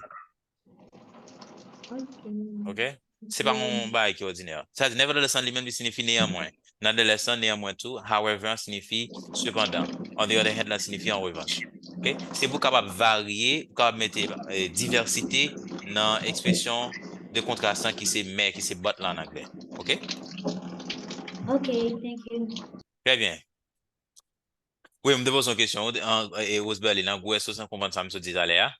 OK? C'est pas un bail qui est ordinaire. Ça veut dire nevertheless en lui-même signifie néanmoins. Nonetheless, néanmoins tout. However, signifie cependant. On the other hand, là, signifie en revanche. OK? C'est pour capable varier, pour capable mettre diversité dans l'expression de contrastant qui c'est mais, qui c'est but là en anglais. OK? Okay, thank you. Très bien. Oui, je me pose une question. Et Rosebell, dans Gouest, sans comprendre ça, me dit allez, hein?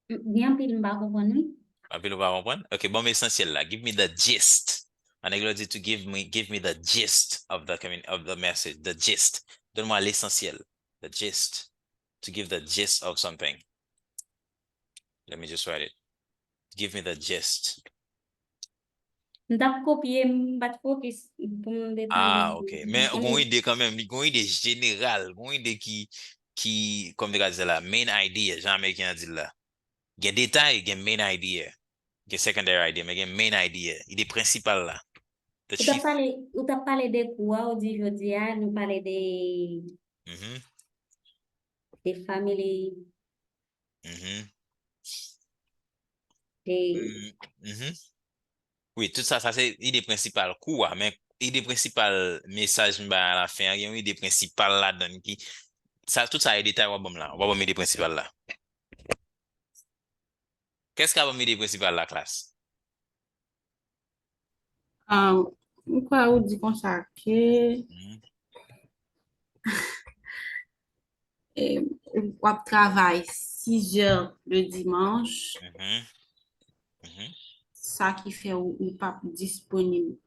Bien pile m'pa comprendre. Puis nous va comprendre. OK, bon, mais essentiel là. Give me the gist. En anglais, on dit to give me the gist of of the message. The gist. Donne-moi l'essentiel. The gist. To give the gist of something. Let me just write it. Give me the gist. M'tap copier m'pas focus pour me Ah, détailler. OK. Mais on a une idée quand même. On a une idée générale. On a une idée comme tu as dit là, main idea. Jean-Américain a dit là. Il y a détail, il y a main idea. Il y a secondary idea, mais il y a main idea. Idée principale là. The chief. Ou t'a parlé des quoi ou dit jodi a nous parler Mhm, des familles mhm, des mhm, mhm. Oui, tout ça, ça c'est idée principale. Quoi, mais idée principale, message bah, à la fin, il y a une idée principale là-dedans qui, ça, tout ça est détail, on va bon là. On va bon idée principale là. Qu'est-ce qu'a bon idée principale la classe? Pourquoi on dit comme ça que Mhm, on travaille 6 heures le dimanche, mhm, mhm, ça qui fait ou pas disponible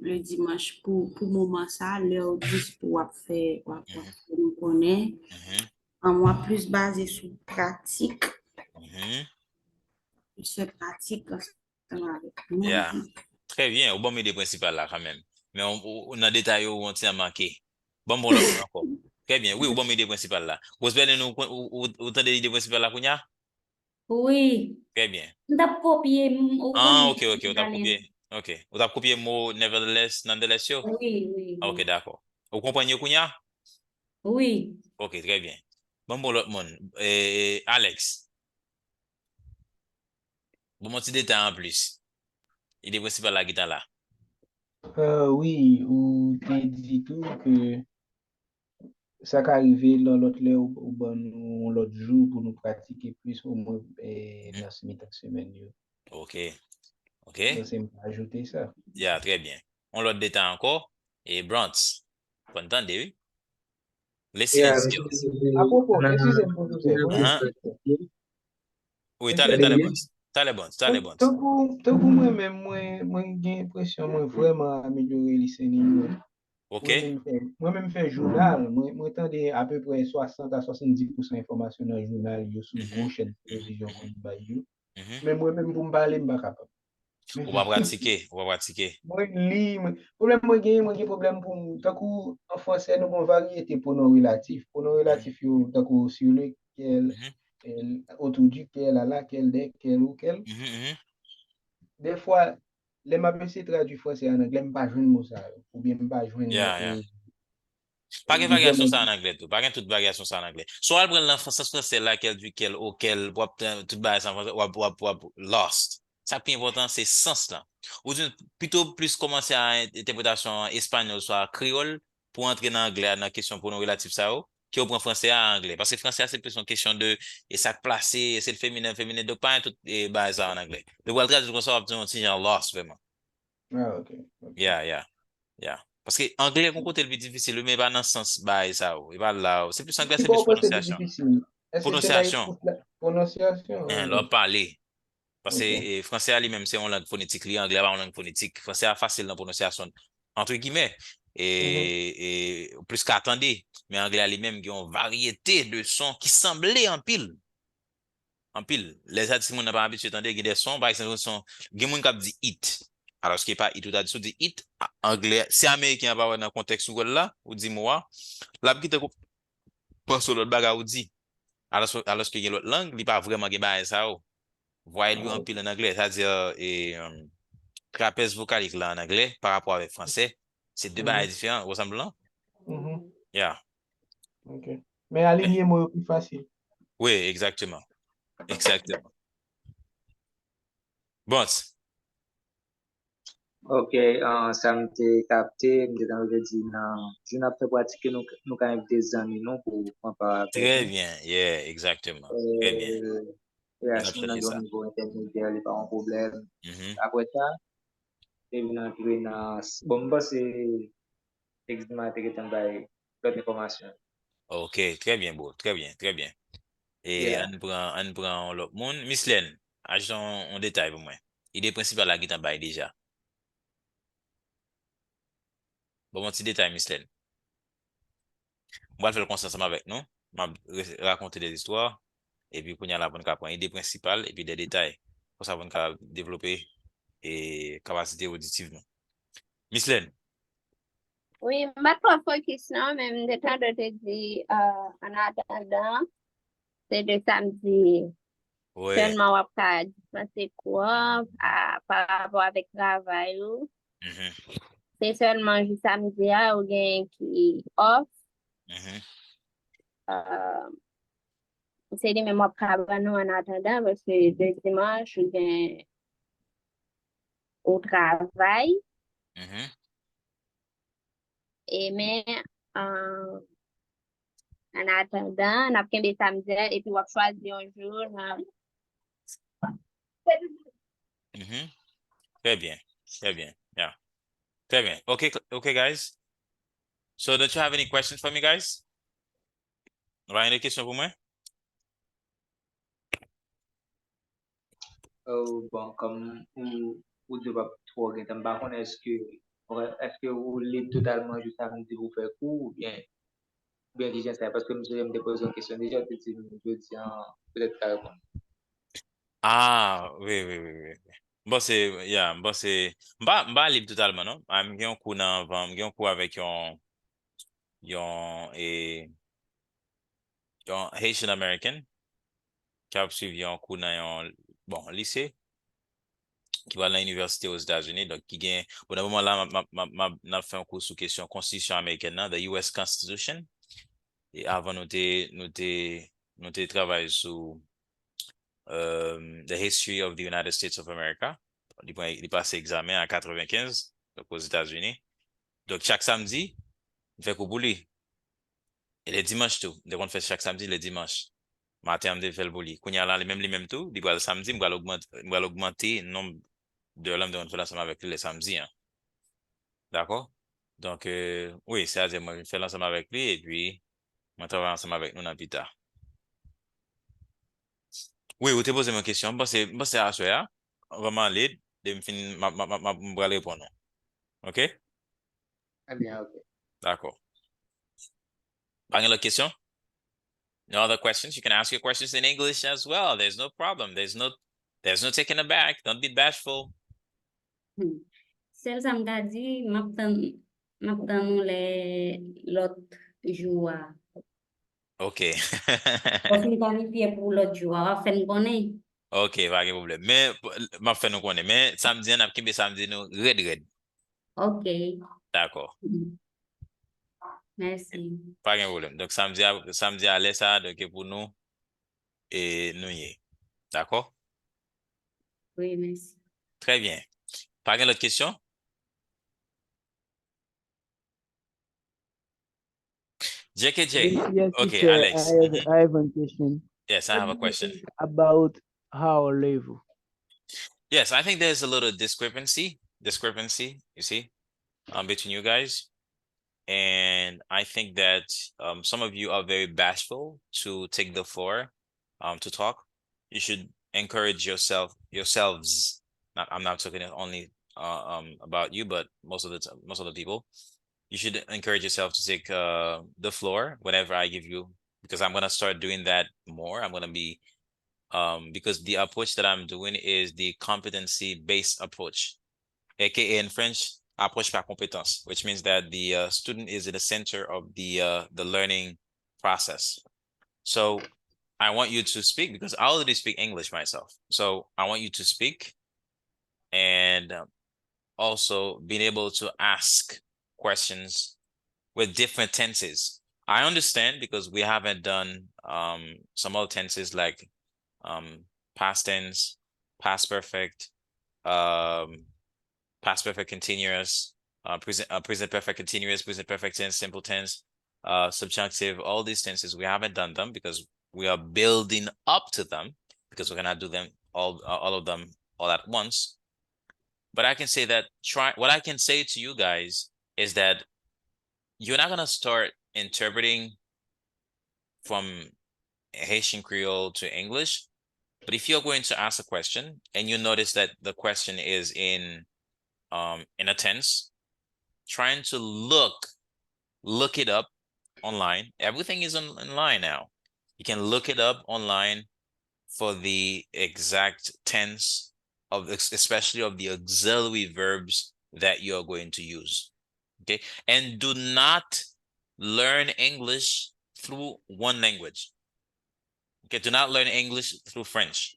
le dimanche pour moment ça, l'heure dispo à faire, mhm, on connaît. mhm, Moi, plus basé sur pratique, mhm. plus pratique ensemble avec moi. Yeah. Très bien, au bon idée principale là quand même. Mais on a détaillé où on tient manqué. Bon, l'autre monde encore. Très bien, oui, au bon idée principale là. Vous espérez nous, autant d'idées principales là qu'on y a? oui, Très bien. m'tap copier ou Ah, connaît ok, ok, on t'a copié. Ok. On t'a copié le mot nevertheless, nonetheless, yo? Ah, ok, oui. d'accord. Vous comprenez, Kounya? Oui. Ok, très bien. L'autre monde. Alex, bon, mon petit détail en plus. Il est principal la guitare là. Oui, ou t'es dit tout que ça qui arrivé dans l'autre là ou bon nous l'autre jour pour nous pratiquer plus au moins Mhm. dans ce semaine. Ok, ok. Donc, c'est ajouter ça. Yeah, très bien. On l'autre détail encore. Et Brant, vous entendez, oui? Listening Yeah, skills. À propos, na excusez-moi, professeur, pour une Hein? question. Oui, entendez t'as les bien? bonnes. T'as les bonnes, t'as les bonnes. Tant que moi-même, moi, j'ai l'impression, moi, vraiment améliorer listening. Ok? Moi-même, fais journal. Moi, attendais à peu près 60 à 70% d'informations dans le journal, yo, sous Mhm, gros chaîne de mhm, télévision mhm, comme ça, yo. mhm. Mais moi-même, pour me parler, je ne suis pas capable. On va pratiquer, on va pratiquer. Moi, lis, problème, moi, j'ai problème pour, tant qu'en français, nous avons variété pour nos relatifs. Pour nos Mhm, relatifs, yo, tant que sur le, quel, mhm, autour du, quel, à la, quel, des, quel ou quel. mhm, mhm. Des fois, les m'a traduit français en anglais, je ne pas joindre mot ça, ou bien je pas joindre, Yeah, yeah. Pas de variation ça en anglais tout. Pas de toute variation ça en anglais. Soit elle prend l'enfance français là, qu'elle du quel, auquel, tout bas en français, lost. Ça plus important, c'est sens là. Ou plutôt plus commencer à interprétation espagnole, soit créole, pour entrer dans l'anglais, dans la question pour nous relatifs ça, qui au prend français à anglais. Parce que français, c'est plus une question de, et ça placé, c'est le féminin, donc pas tout, et bas ça en anglais. Le voilà traduire comme ça, on dit genre lost, vraiment. Ah, ok, ok. Yeah, yeah. Yeah. Parce que anglais, mon côté le plus difficile, mais pas dans le sens bah et ça, et pas là. C'est plus anglais, Si c'est bon, plus parce que c'est plus prononciation. difficile. Est-ce que c'est Prononciation. la prononciation? Leur parler. Parce que français à lui-même, c'est une langue phonétique. L'anglais pas une langue phonétique. Français est facile dans prononciation. Entre guillemets. Et plus qu'attendez. Mais anglais à lui-même, il y a une variété de sons qui semblaient en pile. En pile. Les artistes, on n'a pas habitué d'entendre, il y a des sons, par exemple, il y a des gens qui disent it. Alors, ce qui n'est pas it, ou t'as dit it, anglais, si américain va dans le contexte où là, ou dit moi, la qui te pense sur l'autre bagarre ou dit. Alors qu'il y a l'autre langue, il n'est pas vraiment qui ça. Voyez lui en pile en anglais, c'est-à-dire, trapèze vocalique là en anglais par rapport avec français, c'est deux bagarres différents, ressemblant. Yeah. Ok. Mais aligner moi plus facile. Oui, exactement. Exactement. Bon, Ok, ça m'a capté, me dans le dit, je n'ai pas pratiqué, nous quand même des amis, non, pour comparer avec très nous. bien. Yeah, exactement. Très bien. Et à On a ce moment-là, fait au ça. niveau intermédiaire, il n'y a pas un problème. Mhm. Après ça, et puis, bon, bah, c'est exactement ce que tu as l'autre information. Ok, très bien, beau, très bien, très bien. Et Yeah. on prend l'autre monde. Miss Len, ajoutons en détail pour moi. Idée principale là qui t'en bail déjà. Bon, mon petit détail, Miss Len. On va faire le constat ensemble avec nous. On va raconter des histoires. Et puis, pour y aller, on va prendre idée principale et puis des détails. Pour ça, on va développer et capacité auditive. Miss Len. Oui, ma trois focus, non, même de temps de te dire, en attendant, c'est de samedi. Ouais. Seulement, on va dispenser quoi, par rapport avec le travail. Mhm, C'est seulement juste samedi, ou bien qui off. mhm. Euh, c'est les mêmes travail nous en attendant, parce que le dimanche, ou bien au travail. Mhm. Et mais, euh, en attendant, on a pris des samedis, et puis on va choisir un jour. Mhm. Très bien. Très bien. Yeah. Très bien. Okay, okay, guys. So, don't you have any questions for me, guys? Right, any question pour moi? Bon, comme vous devez pas trop regarder, par contre, est-ce que vous voulez totalement juste samedi vous faire cours ou bien déjà ça, parce que je me pose une question déjà, je dis, peut-être pas répondre. Ah, oui, oui, oui, oui. Bon, c'est, yeah, bon, c'est, m'ba libre totalement, non? M'gen un coup dans, m'gen un coup avec yon Haitian American, qui a suivi un coup dans yon, bon, lycée, qui va à l'université aux États-Unis, donc qui gagne, bon, à un moment là, m'a fait un cours sous question constitution américaine, non, the US Constitution, et avant, nous t'ai travaillé sur, the history of the United States of America. Il passe examen en 95, donc aux États-Unis. Donc, chaque samedi, il fait coups pour lui. Et les dimanches tout. Donc, on fait chaque samedi, les dimanches. Matin, on fait le bouli. Quand il y a là, les mêmes tout, il va le samedi, il va augmenter le nombre de l'homme de on fait l'ensemble avec lui les samedis, hein. D'accord? Donc, oui, c'est-à-dire, moi, je fais l'ensemble avec lui et puis, on travaille ensemble avec nous dans plus tard. Oui, vous te posez ma question. Bon, c'est à soi, vraiment aller, de me finir, ma répondre. OK? Très bien, ok. D'accord. Any other question? No other questions? You can ask your questions in English as well. There's no problem. There's no taking it back. Don't be bashful. Sel sa mda di, map tan nou lot joua. OK. Ou fin planifiye pou lot joua, wap fen konen. OK, pas de problème. Mais, ma fait nous connaît. Mais, samedi, on a kimbe samedi nous red. Ok. D'accord. Merci. Pas de problème. Donc, samedi à l'aise, ça, donc, pour nous, et nous y est. D'accord? Oui, merci. Très bien. Pas d'autres questions? JKJ. Yes, Okay, teacher, Alex. I have one question. Yes, I What have a do you question. think about our level? Yes, I think there's a little discrepancy, you see, between you guys. And I think that some of you are very bashful to take the floor to talk. You should encourage yourselves. I'm not talking only about you, but most of the people. You should encourage yourself to take the floor whenever I give you, because I'm gonna start doing that more. I'm gonna be because the approach that I'm doing is the competency-based approach, aka in French, approche par compétence, which means that the student is in the center of the learning process. So I want you to speak because I already speak English myself. So I want you to speak and also being able to ask questions with different tenses. I understand because we haven't done some other tenses like past tense, past perfect, um, past perfect continuous, present perfect continuous, present perfect tense, simple tense, subjunctive, all these tenses. We haven't done them because we are building up to them because we're gonna do them all of them all at once. But I can say that what I can say to you guys is that you're not gonna start interpreting from Haitian Creole to English. But if you're going to ask a question and you notice that the question is in a tense, trying to look it up online. Everything is online now. You can look it up online for the exact tense of especially of the auxiliary verbs that you're going to use. Okay. And do not learn English through one language. Okay. Do not learn English through French.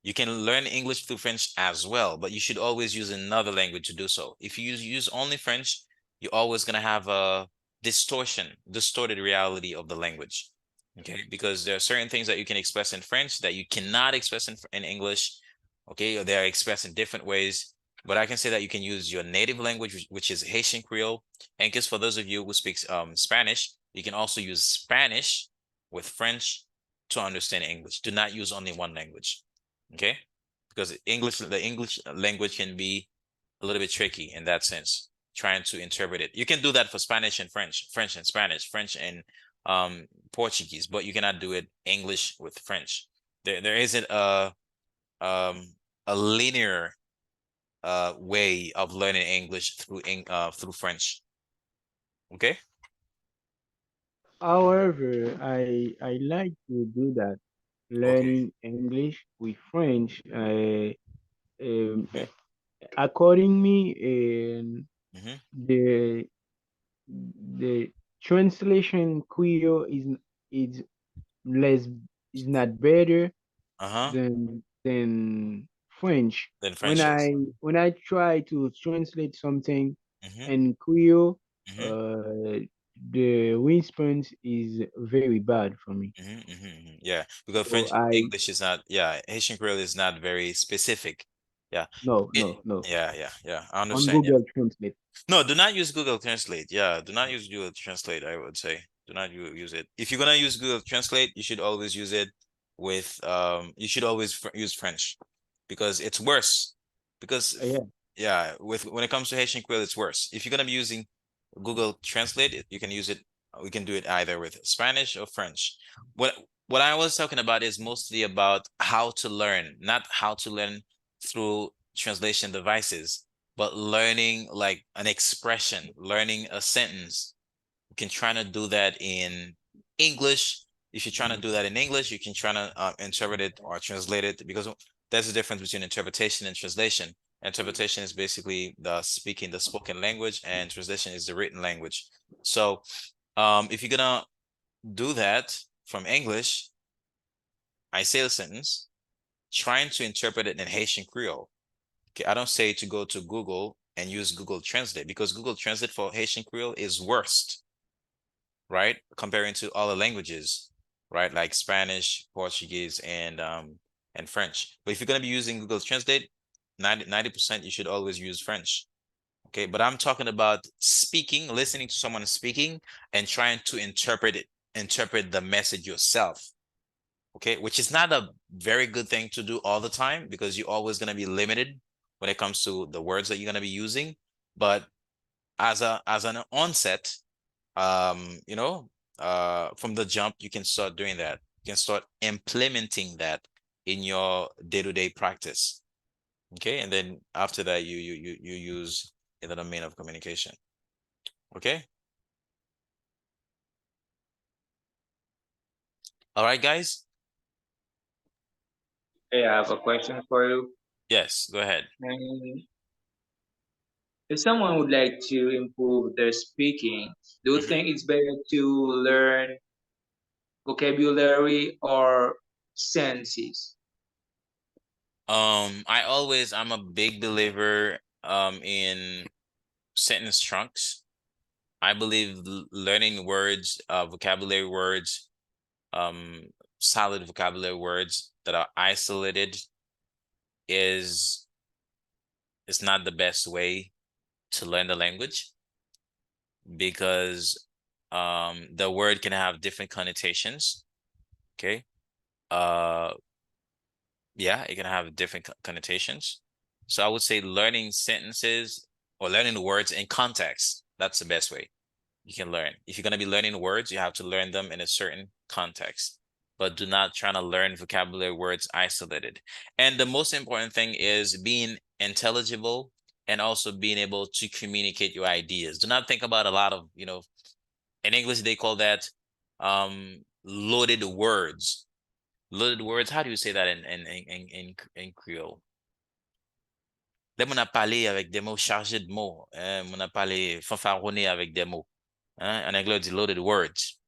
You can learn English through French as well, but you should always use another language to do so. If you use only French, you're always going to have a distorted reality of the language. Okay, because there are certain things that you can express in French that you cannot express in English. Okay, or they are expressed in different ways. But I can say that you can use your native language, which is Haitian Creole. And just for those of you who speak Spanish, you can also use Spanish with French to understand English. Do not use only one language. Okay, because the English language can be a little bit tricky in that sense, trying to interpret it. You can do that for Spanish and French and Spanish, French and Portuguese, but you cannot do it English with French. There isn't a linear way of learning English through French. Okay. However, I like to do that, Okay. learning English with French. According me, Mm-hmm. the the translation Creole is less is not better Uh-huh. than French. Then When French is. I try to translate something Mm-hmm. in Creole, Mm-hmm. the response is very bad for me. Yeah, because So French I English is not, yeah, Haitian Creole is not very specific. Yeah. no It, no no yeah. I on understand. Yeah. Google Translate. No, do not use Google Translate. Yeah, do not use Google Translate, I would say. Do not use it. If you're gonna use Google Translate, you should always use it with you should always use French because it's worse. Because Yeah. yeah, when it comes to Haitian Creole, it's worse. If you're gonna be using Google Translate, you can use it. We can do it either with Spanish or French. What what I was talking about is mostly about how to learn, not how to learn through translation devices, but learning like an expression, learning a sentence. You can try to do that in English. If you're trying to do that in English, you can try to interpret it or translate it because there's a difference between interpretation and translation. Interpretation is basically the spoken language, and translation is the written language. So if you're gonna do that from English, I say a sentence, trying to interpret it in Haitian Creole. Okay, I don't say to go to Google and use Google Translate because Google Translate for Haitian Creole is worst, right? Comparing to other languages, right? Like Spanish, Portuguese, and French. But if you're gonna be using Google Translate, 90% you should always use French. Okay, but I'm talking about speaking, listening to someone speaking and trying to interpret the message yourself. Okay, which is not a very good thing to do all the time because you're always going to be limited when it comes to the words that you're going to be using. But as an onset, you know, from the jump, you can start doing that. You can start implementing that in your day-to-day practice. Okay, and then after that, you use another mean of communication. Okay. All right, guys. Hey, I have a question for you. Yes, go ahead. And if someone would like to improve their speaking, do you Mhm. think it's better to learn vocabulary or sentences? I'm a big believer in sentence trunks. I believe learning words, vocabulary words, um, solid vocabulary words that are isolated is not the best way to learn the language, because the word can have different connotations. Okay. Uh yeah, it can have different connotations. So I would say learning sentences or learning words in context, that's the best way you can learn. If you're going to be learning words, you have to learn them in a certain context, but do not try to learn vocabulary words isolated. And the most important thing is being intelligible and also being able to communicate your ideas. Do not think about a lot of, in English, they call that loaded words. Loaded words, how do you say that in Creole? Là, on a parlé avec des mots chargés de mots. On a parlé fanfaronné avec des mots. En anglais, on dit loaded words.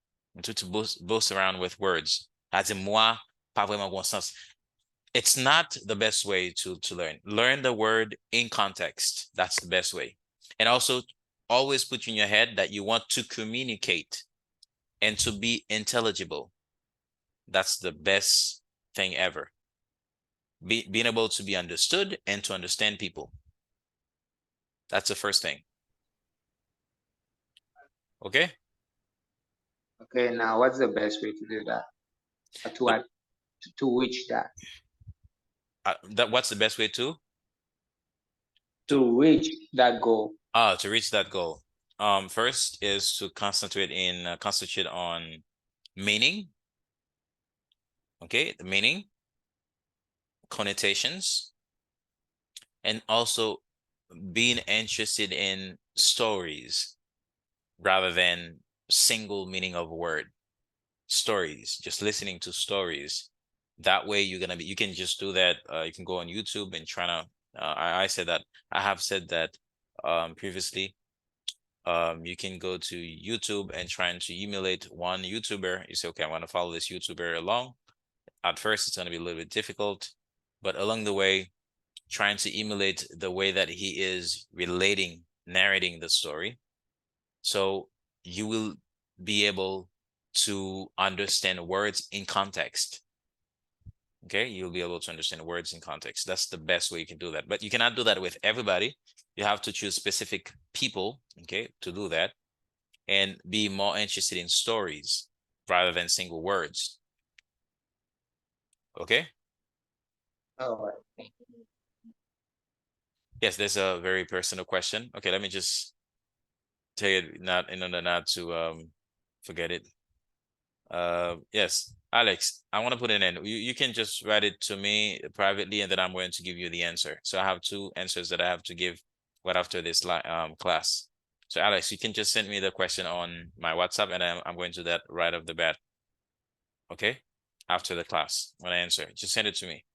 To boast around with words. As in, moi, pas vraiment bon sens. It's not the best way to learn. Learn the word in context. That's the best way. And also, always put in your head that you want to communicate and to be intelligible. That's the best thing ever. Being able to be understood and to understand people. That's the first thing. Okay? Okay, now what's the best way to do that? To reach that? What's the best way to? To reach that goal. To reach that goal. First is to concentrate on meaning. Okay, the meaning, connotations, and also being interested in stories rather than single meaning of a word. Stories, just listening to stories. That way you can just do that. You can go on YouTube and try to, I said that, I have said that previously. You can go to YouTube and trying to emulate one YouTuber. You say, okay, I want to follow this YouTuber along. At first, it's going to be a little bit difficult, but along the way, trying to emulate the way that he is narrating the story. So you will be able to understand words in context. Okay, you'll be able to understand words in context. That's the best way you can do that. But you cannot do that with everybody. You have to choose specific people, okay, to do that, and be more interested in stories rather than single words. Okay? All right. Yes, there's a very personal question. Okay, let me just tell you not in order not to forget it. Yes, Alex, I want to put it in. You can just write it to me privately, and then I'm going to give you the answer. So I have two answers that I have to give right after this class. So Alex, you can just send me the question on my WhatsApp, and I'm going to do that right off the bat. Okay? After the class, when I answer, just send it to me,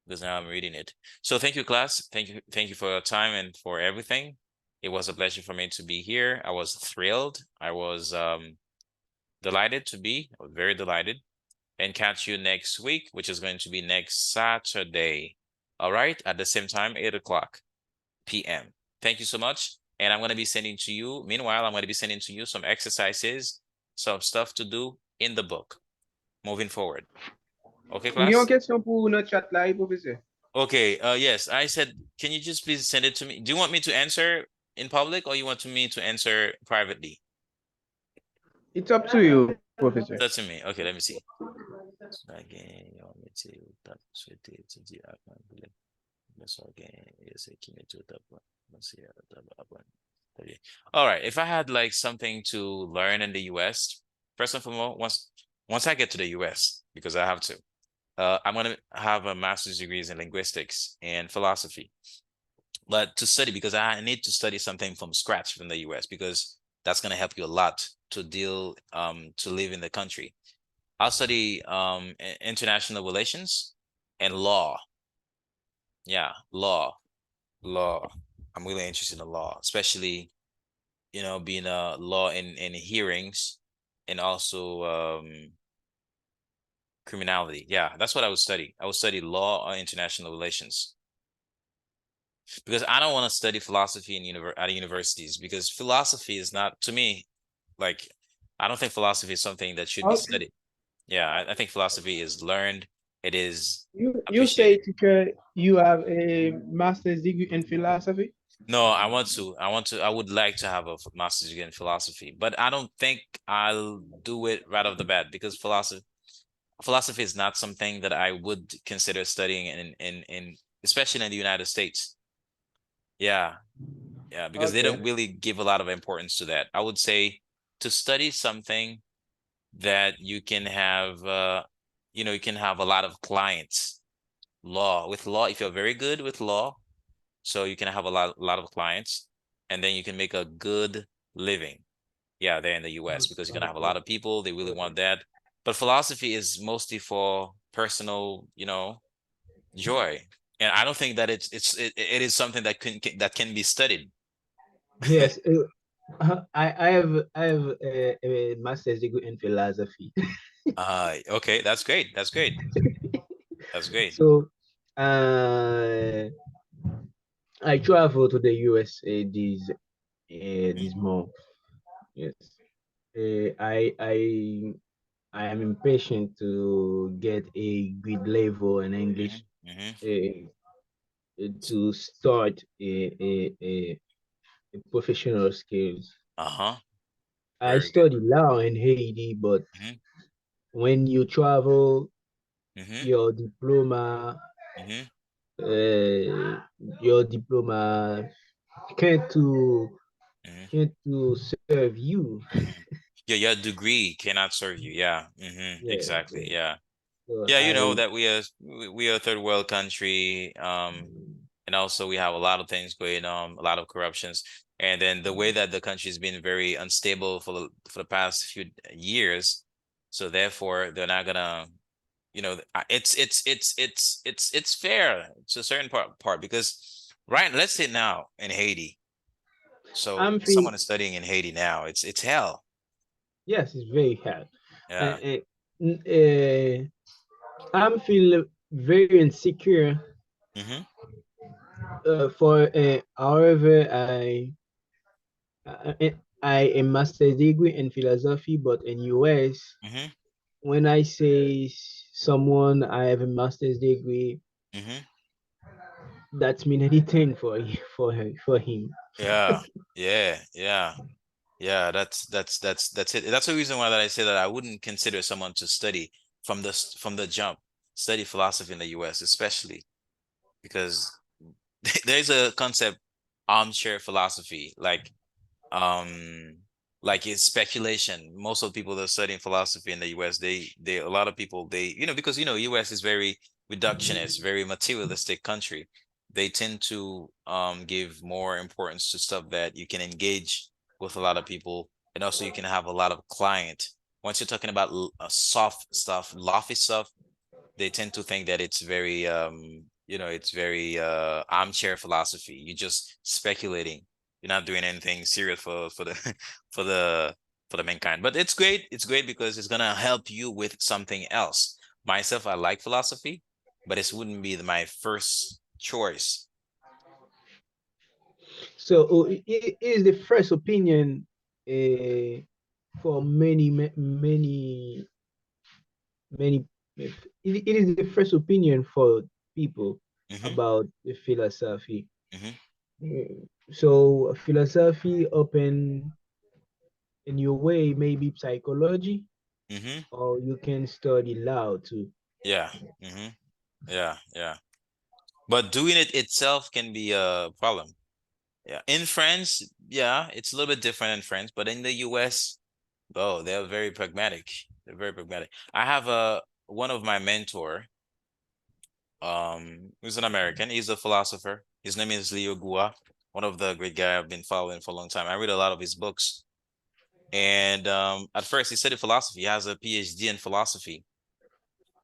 because now I'm reading it. So thank you, class. Thank you for your time and for everything. It was a pleasure for me to be here. I was thrilled. I was delighted to be, very delighted, and catch you next week, which is going to be next Saturday. All right, at the same time, 8 o'clock p.m. Thank you so much. And I'm going to be sending to you, meanwhile, I'm going to be sending to you some exercises, some stuff to do in the book moving forward. Okay, Mwen yon class? kesyon pou nou chat la, professeur. Okay, yes, I said, can you just please send it to me? Do you want me to answer in public, or you want me to answer privately? It's up to you, professeur. That's to me. Okay, let me see. Again, you want me to souhaiter étudier avant de le again, yes, qui met tout à point. All right. If I had like something to learn in the US, first and foremost, once I get to the US, because I have to, I'm gonna have a master's degrees in linguistics and philosophy. But to study, because I need to study something from scratch from the US, because that's gonna help you a lot to deal to live in the country. I'll study international relations and law. Yeah, law. I'm really interested in law, especially being a law in hearings and also criminality. Yeah, that's what I would study. I would study law or international relations because I don't want to study philosophy at universities because philosophy is not to me like I don't think philosophy is something that should be Okay. studied. Yeah, I think philosophy is learned. It is You say, appreciated. teacher, you have a master's degree in philosophy? No, I would like to have a master's degree in philosophy, but I don't think I'll do it right off the bat because philosophy is not something that I would consider studying in especially in the United States. Yeah, yeah, because they Okay. don't really give a lot of importance to that. I would say to study something that you can have you can have a lot of clients. With law, if you're very good with law, so you can have a lot of clients and then you can make a good living. Yeah, there in the US because you're gonna have a Okay. lot of people, they really want that. But philosophy is mostly for personal, joy. And I don't think that it is something that can be studied. Yes, I have a master's degree in philosophy. Okay, that's great. That's great. That's great. So, uh, I travel to the USA this month. Yes. I am impatient to get a good level in English, Hmm. to start a professional skills. Uh-huh. I Very good. study law in Haiti, but Hmm. when you travel, Hmm. your diploma, Hmm. uh, your diploma can't to Hmm. can't to serve you. Hmm. Yeah, your degree cannot serve you. Yeah. Yeah, Exactly. yeah. Yeah. So Yeah, you know I that we are a third world country, and also we have a lot of things going on, a lot of corruptions, and then the way that the country's been very unstable for the past few years, so therefore they're not gonna, it's fair to a certain part because right, let's say now in Haiti, so I'm someone feel is studying in Haiti now, it's hell. yes, it's very hard. Yeah. Uh, I'm feel very insecure. Mm-hmm. For however, I I a master's degree in philosophy, but in US, Mm-hmm. when I say someone I have a master's degree, Mm-hmm. that's mean anything for him. Yeah. Yeah. Yeah. Yeah, that's it. That's the reason why that I say that I wouldn't consider someone to study from the jump, study philosophy in the US, especially because there's a concept armchair philosophy, um it's speculation. Most of the people that are studying philosophy in the US, they a lot of people because US is very reductionist, very materialistic country. They tend to give more importance to stuff that you can engage with a lot of people and also you can have a lot of client. Once you're talking about soft stuff, lofty stuff, they tend to think that it's very it's very armchair philosophy. You're just speculating. You're not doing anything serious for the for the for the mankind. But it's great because it's gonna help you with something else. Myself, I like philosophy, but this wouldn't be my first choice. So it is the first opinion for many. It is the first opinion for people Hmm. about the philosophy. Hmm. So philosophy open in your way maybe psychology, Hmm. or you can study law too. Yeah. Hmm. Yeah. Yeah. But doing it itself can be a problem. Yeah. In France, yeah, it's a little bit different in France, but in the US, oh, they're very pragmatic. They're very pragmatic. I have one of my mentor, who's an American. He's a philosopher. His name is Leo Gua, one of the great guy I've been following for a long time. I read a lot of his books. And at first he studied philosophy. He has a PhD in philosophy.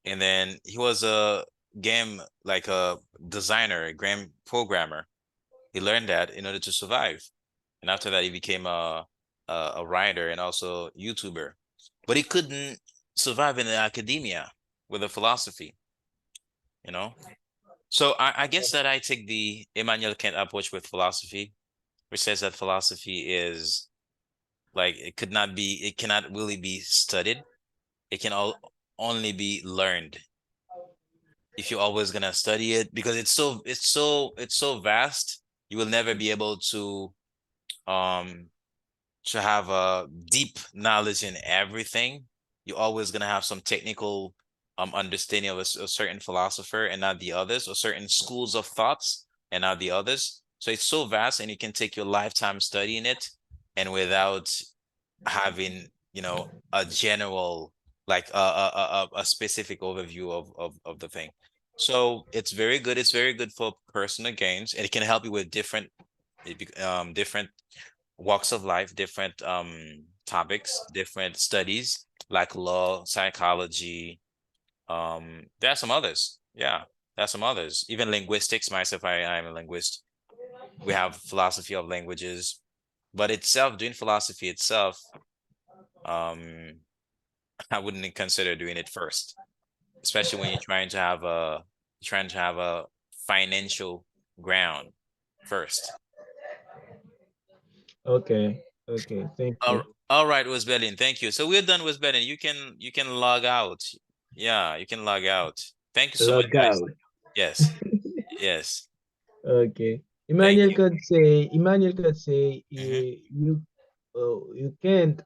And then he was a game like a designer, a game programmer. He learned that in order to survive. And after that, he became a writer and also YouTuber. But he couldn't survive in the academia with a philosophy, you know? So I guess that I take the Immanuel Kant approach with philosophy, which says that philosophy is like it cannot really be studied. It can only be learned. If you're always gonna study it, because it's so vast, you will never be able um to have a deep knowledge in everything. You're always gonna have some technical understanding of a certain philosopher and not the others, or certain schools of thoughts and not the others. So it's so vast, and you can take your lifetime studying it, and without having, a general, like a specific overview of the thing. So it's very good. It's very good for personal gains, and it can help you with different walks of life, different topics, different studies like law, psychology. There are some others. Yeah, there are some others. Even linguistics. Myself, I'm a linguist. We have philosophy of languages, but doing philosophy itself, um, I wouldn't consider doing it first, especially when you're trying to have a financial ground first. Okay, okay, thank you. All right, Westbellion, thank you. So we're done, Westbellion. You can log out. Yeah, you can log out. Thank you so much, Log guys. out. Yes, yes. Okay. Thank you. Emmanuel could say, Mm-hmm. you can't,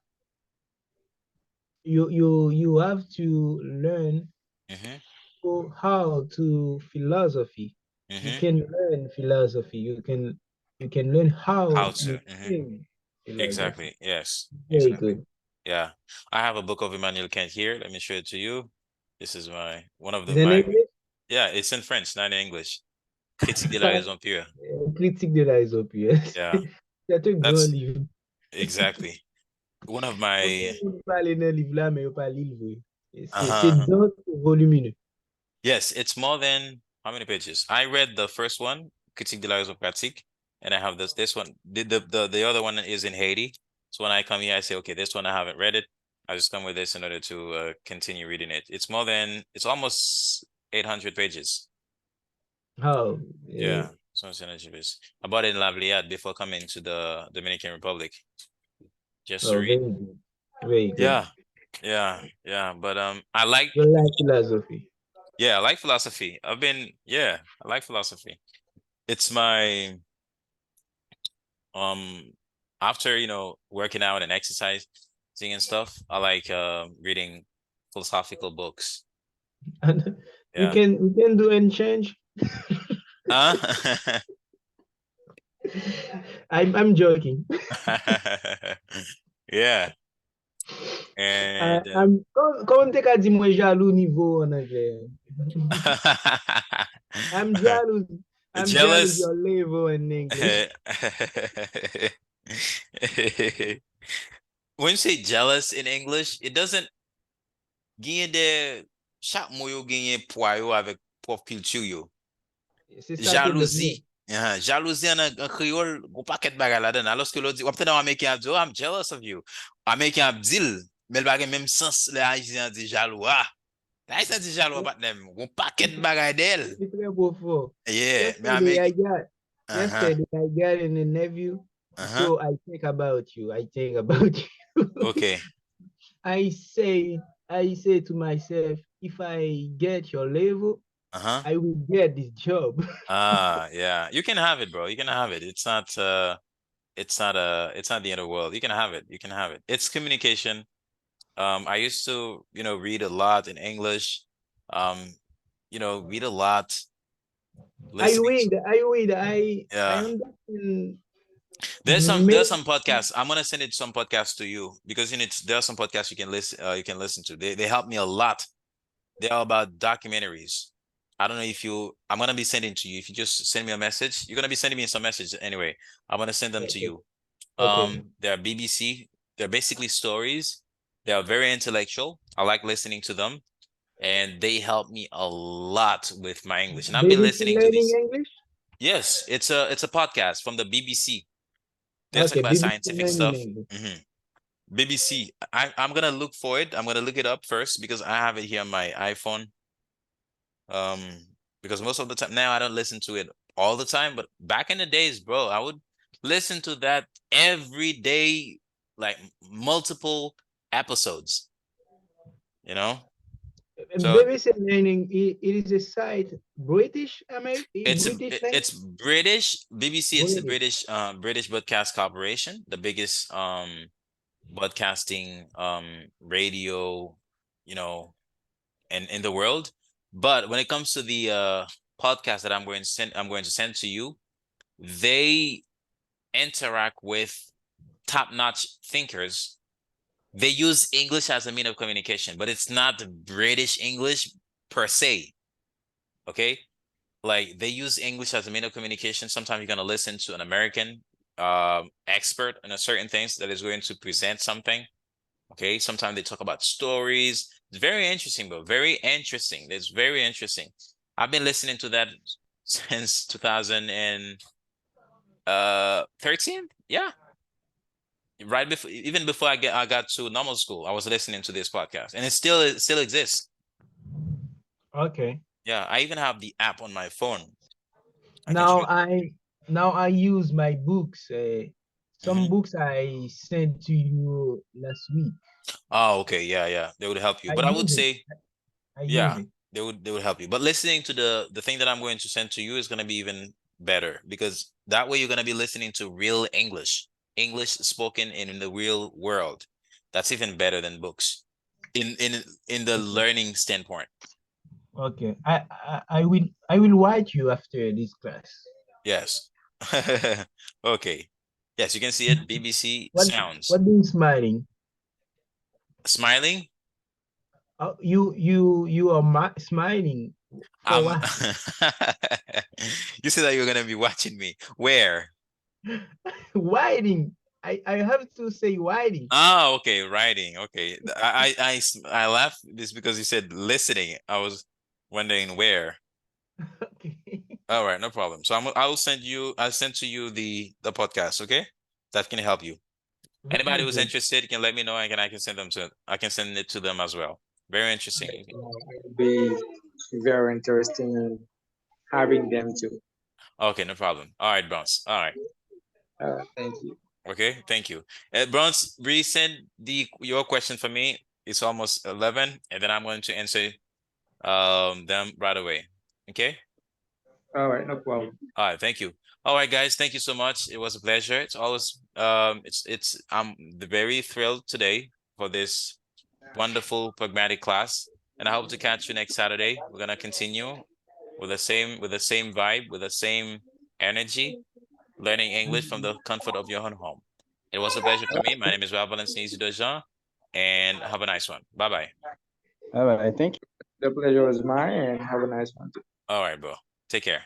you have to learn Mm-hmm. how to philosophy. You Mm-hmm. can learn philosophy. You can learn How how to. you Mm-hmm. think philosophy. Exactly. Yes. Very Exactly. good. Yeah. I have a book of Immanuel Kant here. Let me show it to you. This is one of Is in my, English? yeah, it's in French, not in English. Critique de la raison pure. Critique de la Aesopie. Yeah. C'est un grand That's livre. exactly one of Beaucoup my, de monde parle dans le livre là, mais ils pas lire le vrai. C'est uh-huh. dense, volumineux. Yes, it's more than how many pages? I read the first one, Critique de la raison pratique, and I have this one. The other one is in Haiti. So when I come here, I say, okay, this one I haven't read it. I just come with this in order to continue reading it. It's almost 800 pages. Oh, Yeah, so it's 800 pages. I bought it in Lavliad before coming to the Dominican Republic just to oh, read. very good. Very good. Yeah, yeah. But I like, You like philosophy. yeah, I like philosophy. Yeah, I like philosophy. It's my um after working out and exercising and stuff, I like reading philosophical books. And Yeah. we can do and change. uh I'm joking. yeah. And Comment tu as dit moi jaloux niveau en anglais? I'm jealous. I'm jealous jealous. your level in English. When you say jealous in English, it doesn't gain de chaque mot yo gagne poids yo avec propre culture yo. C'est ça que le Jalousie. Jalousie en créole, gon paquet bagay la den. Alors que l'on dit, ou peut-être en américain dit, oh, I'm jealous of you. Américain dit, mais le bagay même sens, les haïtiens dit jaloux. Ah, les haïtiens dit jaloux, pas nem. Gon paquet bagay d'elle. c'est très profond. Yeah, mais Yesterday I Américain. got Uh-huh. yesterday I got in a nephew. Uh-huh. So I think about you. I think about you. Okay. I say to myself, if I get your level, Uh-huh. I will get this job. Yeah. You can have it, bro. You can have it. It's not the end of the world. You can have it. You can have it. It's communication. I used to, read a lot in English. Um, read a lot, I listening to, read, I read, I yeah. understand There's some podcasts. I'm gonna send it some podcasts to you because there are some podcasts you can listen to. They help me a lot. They're all about documentaries. I don't know if I'm gonna be sending to you. If you just send me a message, you're gonna be sending me some message anyway. I'm gonna send them to Okay. you. Okay. They're BBC. They're basically stories. They are very intellectual. I like listening to them, and they help me a lot with my English. And I've been BBC listening to Learning these. English? Yes, it's a podcast from the BBC. They're talking Okay, about BBC scientific Learning stuff. English. BBC. I'm gonna look for it. I'm gonna look it up first because I have it here on my iPhone. Um, because most of the time now I don't listen to it all the time, but back in the days, bro, I would listen to that every day, like multiple episodes, you know? So BBC Learning, it is a site, British, it's British. BBC, it's the British. British Broadcast Corporation, the biggest broadcasting radio, you know, in the world. But when it comes to the podcast that I'm going to send to you, they interact with top-notch thinkers. They use English as a mean of communication, but it's not British English per se. Okay? Like they use English as a mean of communication. Sometimes you're gonna listen to an American expert on a certain things that is going to present something. Okay, sometimes they talk about stories. It's very interesting, bro. Very interesting. It's very interesting. I've been listening to that since 2013. Yeah, right before, even before I got to normal school, I was listening to this podcast, and it still exists. Okay. Yeah, I even have the app on my phone. Now I use my books. Some Mhm. books I sent to you last week. Oh, okay. Yeah. They would help you. I But I would use it. say, I use yeah, it. they would help you. But listening to the thing that I'm going to send to you is going to be even better because that way you're going to be listening to real English, English spoken in the real world. That's even better than books in the learning standpoint. Okay. I will write you after this class. Yes. Okay. Yes, you can see it. BBC What Sounds. what are you smiling? Smiling. Oh, you are smiling for I'm what? You said that you're gonna be watching me. Where? Writing. I have to say writing. Oh, okay, writing. Okay. I laughed this because you said listening. I was wondering where. Okay. All right, no problem. So I'll send to you the podcast, okay? That can help you. Anybody Very who's good. interested can let me know and I can send it to them as well. Very interesting. It'll be very interesting in having them too. Okay, no problem. All right, Bounce. All right. Thank you. Okay, thank you. Bronze, resend your question for me. It's almost 11, and then I'm going to answer them right away. Okay? All right, no problem. All right, thank you. All right, guys, thank you so much. It was a pleasure. It's always I'm very thrilled today for this wonderful pragmatic class, and I hope to catch you next Saturday. We're gonna continue with the same vibe, with the same energy, learning English from the comfort of your own home. It was a pleasure for me. My name is Rob Valentin Dejean, and have a nice one. Bye-bye. All right. Thank you. The pleasure was mine, and have a nice one too. All right, bro. Take care.